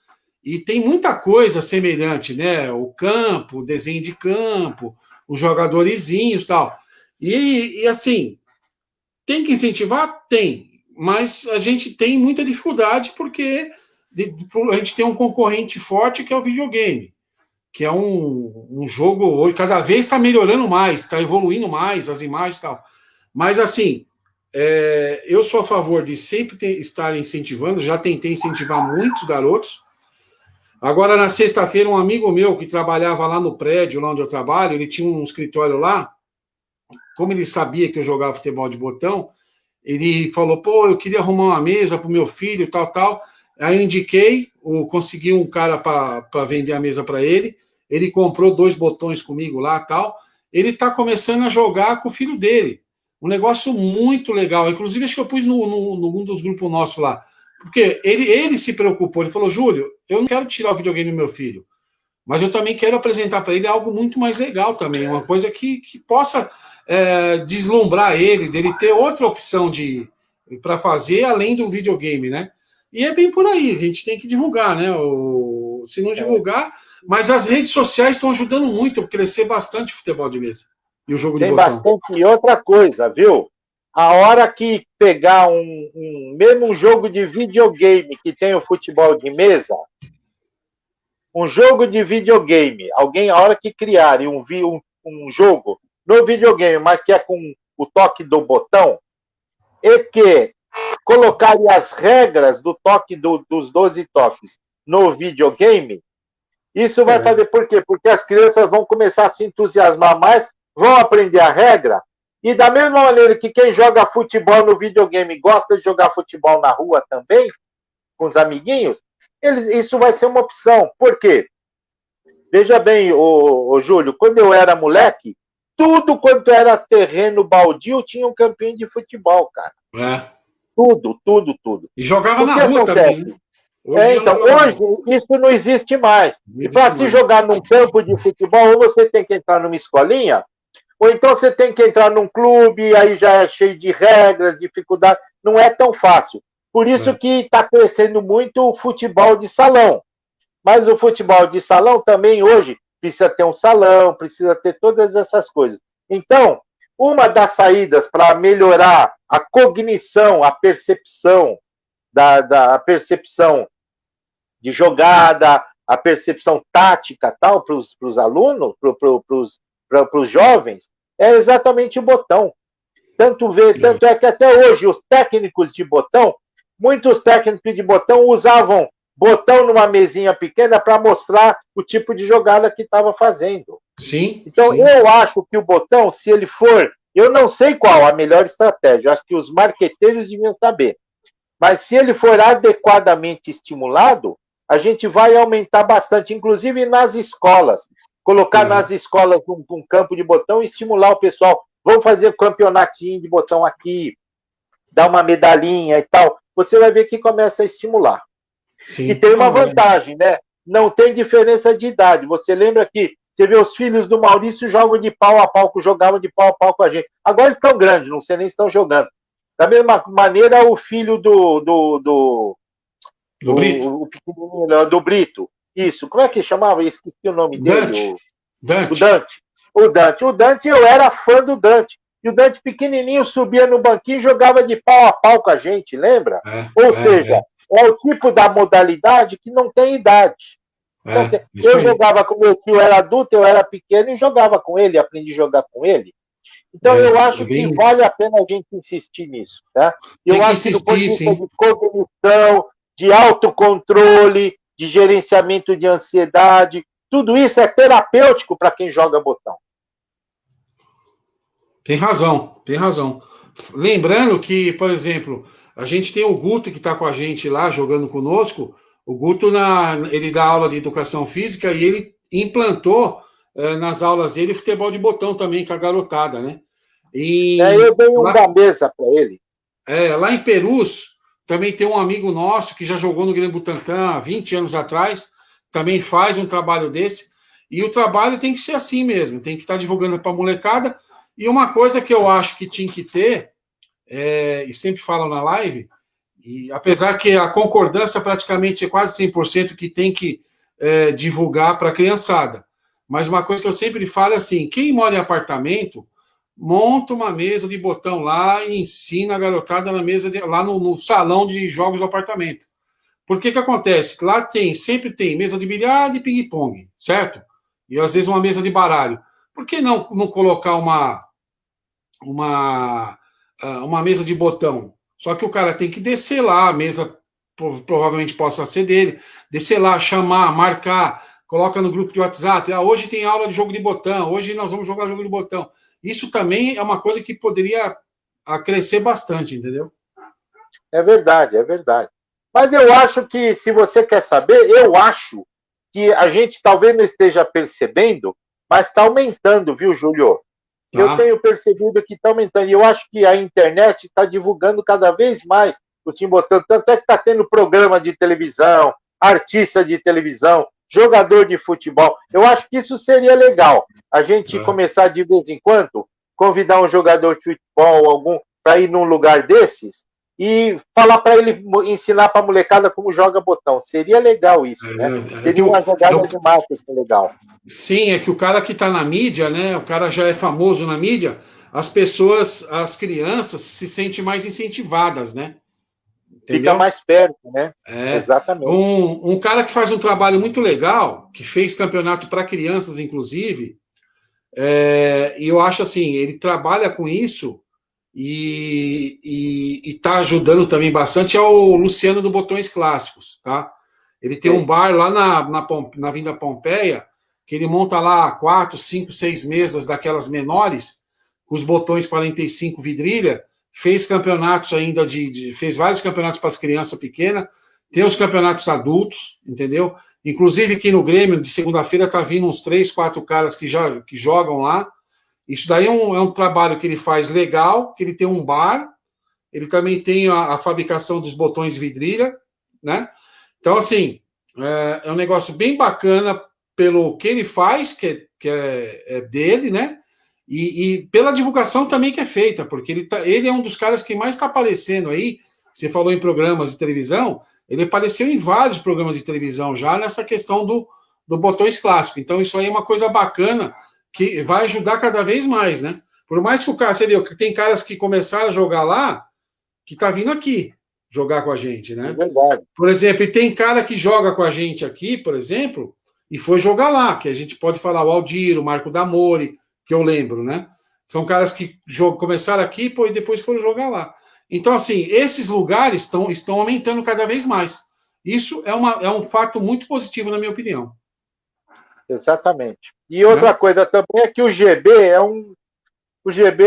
E tem muita coisa semelhante, né? O campo, o desenho de campo, os jogadorzinhos e tal. E assim, tem que incentivar? Tem. Mas a gente tem muita dificuldade porque a gente tem um concorrente forte que é o videogame, que é um jogo hoje, cada vez está melhorando mais, está evoluindo mais, as imagens e tal. Mas assim, eu sou a favor de sempre estar incentivando, já tentei incentivar muitos garotos. Agora, na sexta-feira, um amigo meu que trabalhava lá no prédio, lá onde eu trabalho, ele tinha um escritório lá, como ele sabia que eu jogava futebol de botão, ele falou, pô, eu queria arrumar uma mesa para o meu filho, tal, tal. Aí eu indiquei, consegui um cara para vender a mesa para ele comprou 2 botões comigo lá, tal. Ele está começando a jogar com o filho dele. Um negócio muito legal. Inclusive, acho que eu pus num dos grupos nossos lá. Porque ele se preocupou, ele falou, Júlio, eu não quero tirar o videogame do meu filho, mas eu também quero apresentar para ele algo muito mais legal também, uma coisa que possa deslumbrar ele, dele ter outra opção para fazer além do videogame, né? E é bem por aí, a gente tem que divulgar, né? Se não divulgar, mas as redes sociais estão ajudando muito a crescer bastante o futebol de mesa e o jogo de botão. Tem bastante. E outra coisa, viu? A hora que pegar mesmo um jogo de videogame que tem o futebol de mesa, um jogo de videogame, alguém, a hora que criarem um jogo no videogame, mas que é com o toque do botão, e que colocarem as regras do toque dos 12 toques no videogame, isso vai fazer por quê? Porque as crianças vão começar a se entusiasmar mais, vão aprender a regra, e da mesma maneira que quem joga futebol no videogame gosta de jogar futebol na rua também, com os amiguinhos, isso vai ser uma opção. Por quê? Veja bem, ô Júlio, quando eu era moleque, tudo quanto era terreno baldio tinha um campinho de futebol, cara. Tudo. E jogava na rua também, né? Hoje isso não existe mais. E para se jogar num campo de futebol, ou você tem que entrar numa escolinha, ou então você tem que entrar num clube, aí já é cheio de regras, dificuldade. Não é tão fácil. Por isso que está crescendo muito o futebol de salão. Mas o futebol de salão também hoje precisa ter um salão, precisa ter todas essas coisas. Então, uma das saídas para melhorar a cognição, a percepção da percepção de jogada, a percepção tática tal para os alunos, para os jovens, é exatamente o botão. Tanto é que até hoje os técnicos de botão, muitos técnicos de botão usavam botão numa mesinha pequena para mostrar o tipo de jogada que estava fazendo. Sim. Então, eu acho que o botão, se ele for... Eu não sei qual a melhor estratégia, acho que os marqueteiros deviam saber. Mas se ele for adequadamente estimulado, a gente vai aumentar bastante, inclusive nas escolas. colocar nas escolas um campo de botão e estimular o pessoal. Vamos fazer campeonatinho de botão aqui, dar uma medalhinha e tal. Você vai ver que começa a estimular. Sim. E tem uma vantagem, né? Não tem diferença de idade. Você lembra que você vê os filhos do Maurício jogam de pau a pau, jogavam de pau a pau com a gente. Agora eles estão grandes, não sei nem se estão jogando. Da mesma maneira, o filho do Brito. O pequenininho, do Brito. Isso. Como é que chamava? Esqueci o nome dele. Dante. O Dante, eu era fã do Dante. E o Dante pequenininho subia no banquinho e jogava de pau a pau com a gente, lembra? Ou seja, é o tipo da modalidade que não tem idade. Eu jogava com meu tio, era adulto, eu era pequeno e jogava com ele, aprendi a jogar com ele. Então eu acho que vale a pena a gente insistir nisso. Tá? Eu acho que do ponto de vista de cognição, de autocontrole, de gerenciamento de ansiedade, tudo isso é terapêutico para quem joga botão. Tem razão. Lembrando que, por exemplo, a gente tem o Guto que está com a gente lá, jogando conosco. O Guto, ele dá aula de educação física e ele implantou nas aulas dele futebol de botão também, com a garotada, né? Eu dei da mesa para ele. Lá em Perus, também tem um amigo nosso que já jogou no Grêmio Butantã há 20 anos atrás, também faz um trabalho desse, e o trabalho tem que ser assim mesmo, tem que estar divulgando para a molecada. E uma coisa que eu acho que tinha que ter, e sempre falo na live, e apesar que a concordância praticamente é quase 100% que tem que divulgar para a criançada, mas uma coisa que eu sempre falo é assim, quem mora em apartamento, monta uma mesa de botão lá e ensina a garotada na mesa lá no salão de jogos do apartamento. Porque que acontece? Lá sempre tem mesa de bilhar e ping-pong, certo? E às vezes uma mesa de baralho. Por que não colocar uma mesa de botão? Só que o cara tem que descer lá, a mesa provavelmente possa ser dele, descer lá, chamar, marcar, coloca no grupo de WhatsApp, hoje tem aula de jogo de botão, hoje nós vamos jogar jogo de botão. Isso também é uma coisa que poderia crescer bastante, entendeu? É verdade. Mas eu acho que, se você quer saber, eu acho que a gente talvez não esteja percebendo, mas está aumentando, viu, Júlio? Tá. Eu tenho percebido que está aumentando. E eu acho que a internet está divulgando cada vez mais o time botando. Tanto é que está tendo programa de televisão, artista de televisão, jogador de futebol. Eu acho que isso seria legal. A gente começar de vez em quando, convidar um jogador de futebol, para ir num lugar desses e falar para ele, ensinar para a molecada como joga botão. Seria legal isso, né? Seria uma jogada de marketing legal. Sim, é que o cara que está na mídia, né? O cara já é famoso na mídia, as pessoas, as crianças se sentem mais incentivadas, né? Entendeu? Fica mais perto, né? Exatamente. Um cara que faz um trabalho muito legal, que fez campeonato para crianças, inclusive, e eu acho assim, ele trabalha com isso e está ajudando também bastante, é o Luciano do Botões Clássicos, tá? Ele tem um bar lá na Vinda Pompeia, que ele monta lá 4, 5, 6 mesas daquelas menores, com os botões 45 vidrilha, fez campeonatos ainda fez vários campeonatos para as crianças pequenas, tem os campeonatos adultos, entendeu? Inclusive aqui no Grêmio, de segunda-feira, tá vindo uns 3, 4 caras que jogam lá. Isso daí é um trabalho que ele faz legal, que ele tem um bar, ele também tem a fabricação dos botões de vidrilha, né? Então, assim, é um negócio bem bacana pelo que ele faz, que é dele, né? E pela divulgação também que é feita, porque ele é um dos caras que mais está aparecendo aí. Você falou em programas de televisão, ele apareceu em vários programas de televisão já nessa questão do botões clássico. Então, isso aí é uma coisa bacana que vai ajudar cada vez mais, né? Por mais que o cara, você viu, tem caras que começaram a jogar lá, que tá vindo aqui jogar com a gente, né? É verdade. Por exemplo, e tem cara que joga com a gente aqui, por exemplo, e foi jogar lá, que a gente pode falar o Aldir, o Marco Damori, que eu lembro, né? São caras que começaram aqui e depois foram jogar lá. Então, assim, esses lugares estão aumentando cada vez mais. Isso é um fato muito positivo, na minha opinião. Exatamente. E outra coisa também é que o GB é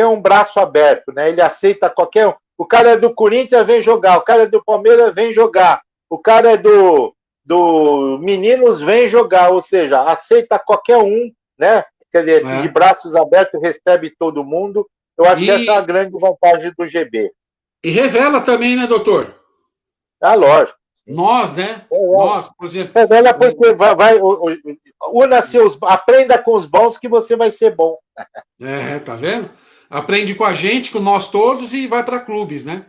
um braço aberto, né? Ele aceita qualquer um. O cara é do Corinthians, vem jogar. O cara é do Palmeiras, vem jogar. O cara é do Meninos, vem jogar. Ou seja, aceita qualquer um, né? Quer dizer, de braços abertos recebe todo mundo. Eu acho que essa é a grande vantagem do GB. E revela também, né, doutor? Ah, lógico. Sim. Nós, né? Nós, por exemplo. Revela porque aprenda com os bons que você vai ser bom. Tá vendo? Aprende com a gente, com nós todos, e vai para clubes, né?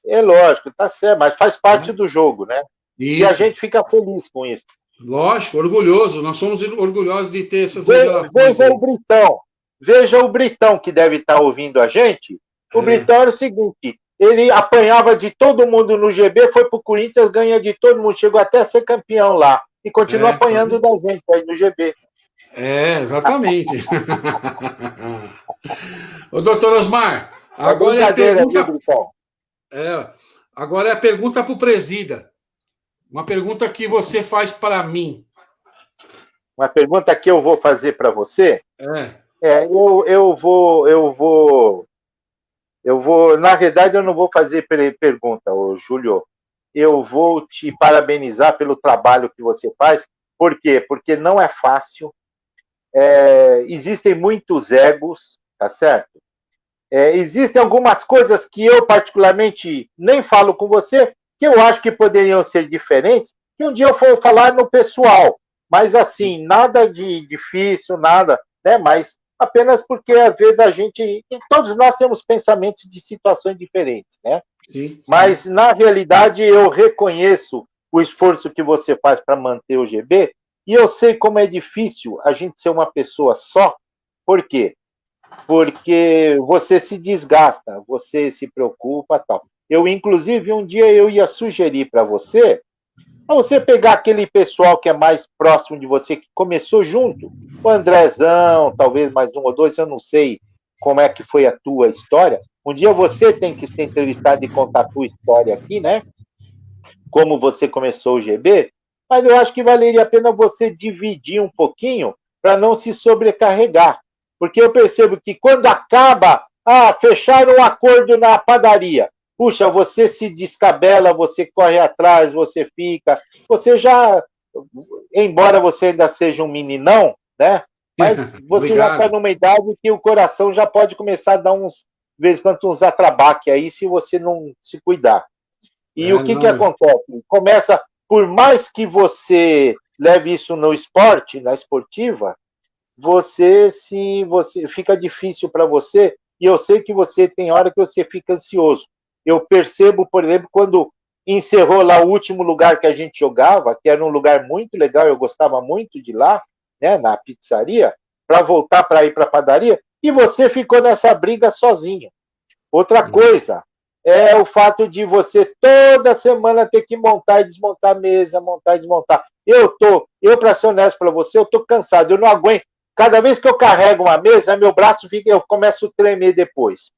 É lógico, tá certo, mas faz parte do jogo, né? Isso. E a gente fica feliz com isso. Lógico, orgulhoso. Nós somos orgulhosos de ter essas revelações. Veja o Britão, que deve estar ouvindo a gente. O Britão era o seguinte, ele apanhava de todo mundo no GB, foi pro Corinthians, ganha de todo mundo, chegou até a ser campeão lá. E continua apanhando da gente aí no GB. Exatamente. Ô, doutor Osmar, agora é a pergunta... agora é a pergunta para o presida. Uma pergunta que você faz para mim. Uma pergunta que eu vou fazer para você? Eu vou. Na verdade, eu não vou fazer pergunta, Júlio. Eu vou te parabenizar pelo trabalho que você faz. Por quê? Porque não é fácil. Existem muitos egos, tá certo? Existem algumas coisas que eu, particularmente, nem falo com você, que eu acho que poderiam ser diferentes, que um dia eu for falar no pessoal. Mas, assim, nada de difícil, nada, né? Mas apenas porque a ver da gente... Todos nós temos pensamentos de situações diferentes, né? Sim. Mas, na realidade, eu reconheço o esforço que você faz para manter o GB e eu sei como é difícil a gente ser uma pessoa só. Por quê? Porque você se desgasta, você se preocupa e tal. Eu, inclusive, um dia eu ia sugerir para você pegar aquele pessoal que é mais próximo de você, que começou junto, o Andrezão, talvez mais um ou dois, eu não sei como é que foi a tua história. Um dia você tem que ser entrevistado e contar a tua história aqui, né? Como você começou o GB, mas eu acho que valeria a pena você dividir um pouquinho para não se sobrecarregar. Porque eu percebo que quando acaba, fecharam um acordo na padaria, puxa, você se descabela, você corre atrás, você fica, você já, embora você ainda seja um meninão, né? Mas você já está numa idade que o coração já pode começar a dar de vez em quando, uns atrabaque aí, se você não se cuidar. E o que acontece? Começa, por mais que você leve isso no esporte, na esportiva, você fica difícil para você, e eu sei que você tem hora que você fica ansioso. Eu percebo, por exemplo, quando encerrou lá o último lugar que a gente jogava, que era um lugar muito legal, eu gostava muito de lá, né, na pizzaria, para voltar para ir para a padaria, e você ficou nessa briga sozinho. Outra coisa é o fato de você toda semana ter que montar e desmontar a mesa, montar e desmontar. Para ser honesto para você, eu estou cansado, eu não aguento. Cada vez que eu carrego uma mesa, meu braço eu começo a tremer depois.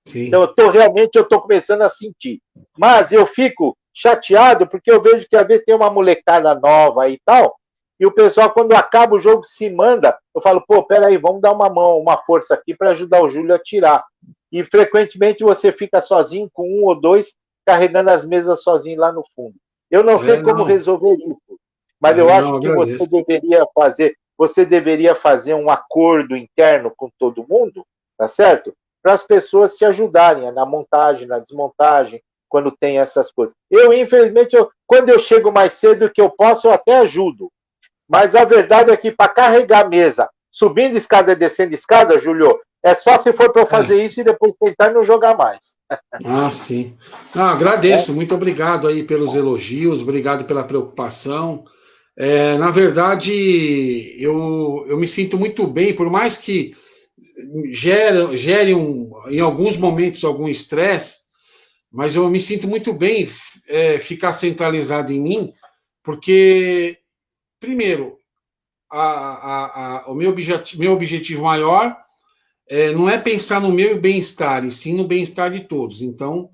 Sim. Então, eu estou começando a sentir. Mas eu fico chateado porque eu vejo que às vezes tem uma molecada nova aí e tal, e o pessoal, quando acaba o jogo, se manda. Eu falo, peraí, vamos dar uma mão, uma força aqui para ajudar o Júlio a tirar. E frequentemente você fica sozinho com um ou dois carregando as mesas sozinho lá no fundo. Eu não sei como resolver isso, mas eu acho que você deveria fazer um acordo interno com todo mundo, tá certo? Para as pessoas te ajudarem na montagem, na desmontagem, quando tem essas coisas. Eu, infelizmente, quando eu chego mais cedo que eu posso, eu até ajudo. Mas a verdade é que para carregar a mesa, subindo escada e descendo escada, Júlio, é só se for para eu fazer isso e depois tentar não jogar mais. Sim. Agradeço, muito obrigado aí pelos elogios, obrigado pela preocupação. Na verdade, eu me sinto muito bem, por mais que gere em alguns momentos algum estresse, mas eu me sinto muito bem ficar centralizado em mim, porque, primeiro, o meu objetivo maior não é pensar no meu bem-estar, e sim no bem-estar de todos. Então,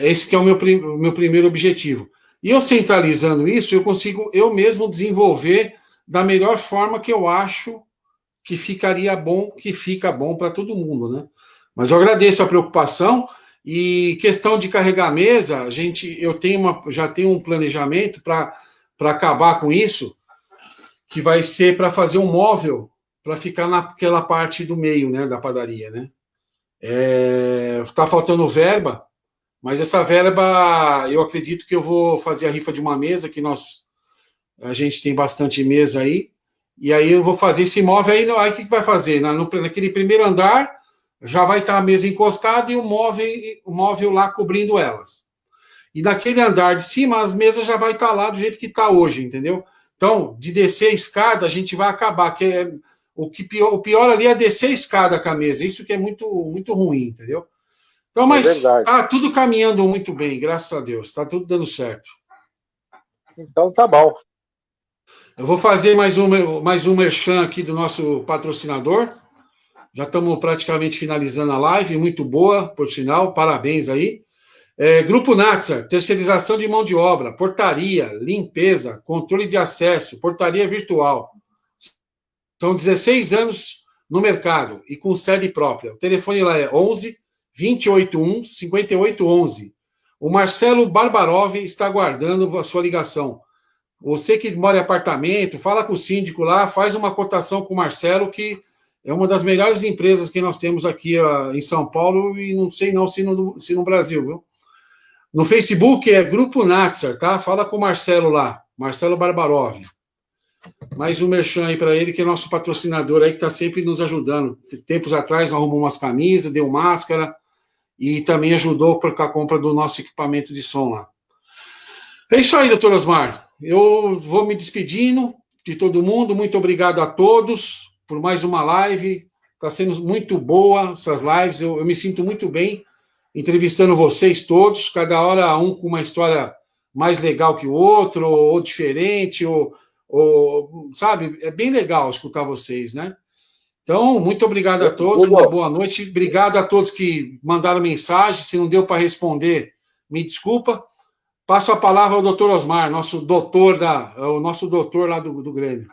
esse que é o meu primeiro objetivo. E eu centralizando isso, eu consigo eu mesmo desenvolver da melhor forma que eu acho que ficaria bom, que fica bom para todo mundo, né? Mas eu agradeço a preocupação. E questão de carregar a mesa, eu já tenho um planejamento para acabar com isso, que vai ser para fazer um móvel para ficar naquela parte do meio, né, da padaria, né? Tá faltando verba, mas essa verba, eu acredito que eu vou fazer a rifa de uma mesa, que a gente tem bastante mesa aí, e aí eu vou fazer esse móvel aí o que vai fazer? Naquele primeiro andar, já vai estar a mesa encostada e o móvel lá cobrindo elas. E naquele andar de cima, as mesas já vai estar lá do jeito que está hoje, entendeu? Então, de descer a escada, a gente vai acabar, o pior ali é descer a escada com a mesa, isso que é muito, muito ruim, entendeu? Então, mas tá tudo caminhando muito bem, graças a Deus, tá tudo dando certo. Então tá bom. Eu vou fazer mais um merchan aqui do nosso patrocinador. Já estamos praticamente finalizando a live, muito boa, por sinal, parabéns aí. Grupo Naxar, terceirização de mão de obra, portaria, limpeza, controle de acesso, portaria virtual. São 16 anos no mercado e com sede própria. O telefone lá é 11 281 5811. O Marcelo Barbarov está aguardando a sua ligação. Você que mora em apartamento, fala com o síndico lá, faz uma cotação com o Marcelo, que é uma das melhores empresas que nós temos aqui em São Paulo e não sei não se no Brasil, viu? No Facebook é Grupo Naxar, tá? Fala com o Marcelo lá, Marcelo Barbarov. Mais um merchan aí para ele, que é nosso patrocinador aí, que está sempre nos ajudando. Tempos atrás arrumou umas camisas, deu máscara e também ajudou com a compra do nosso equipamento de som lá. É isso aí, doutor Osmar. Eu vou me despedindo de todo mundo. Muito obrigado a todos por mais uma live. Está sendo muito boa essas lives. Eu me sinto muito bem entrevistando vocês todos, cada hora um com uma história mais legal que o outro, ou diferente, ou sabe? É bem legal escutar vocês, né? Então, muito obrigado a todos, uma boa noite. Obrigado a todos que mandaram mensagem. Se não deu para responder, me desculpa. Passo a palavra ao doutor Osmar, nosso doutor lá do Grêmio.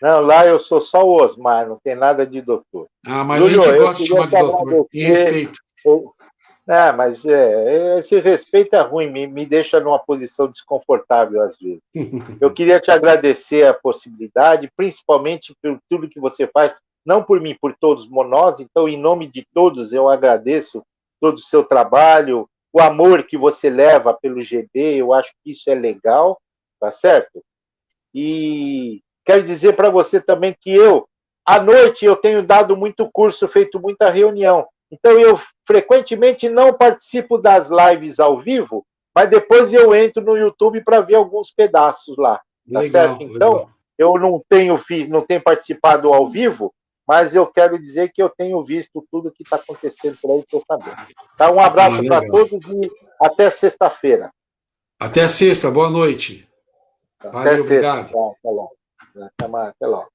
Não, lá eu sou só o Osmar, não tem nada de doutor. Mas Júlio, a gente gosta de chamar de doutor, em respeito. Mas esse respeito é ruim, me deixa numa posição desconfortável às vezes. Eu queria te agradecer a possibilidade, principalmente por tudo que você faz, não por mim, por todos nós. Então, em nome de todos, eu agradeço todo o seu trabalho, o amor que você leva pelo GB, eu acho que isso é legal, tá certo? E quero dizer para você também que à noite, eu tenho dado muito curso, feito muita reunião. Então, eu frequentemente não participo das lives ao vivo, mas depois eu entro no YouTube para ver alguns pedaços lá, tá certo? Então, eu não tenho participado ao vivo, mas eu quero dizer que eu tenho visto tudo que está acontecendo por aí, estou sabendo. Tá, um abraço para todos e até sexta-feira. Até sexta, boa noite. Valeu, obrigado. Até logo.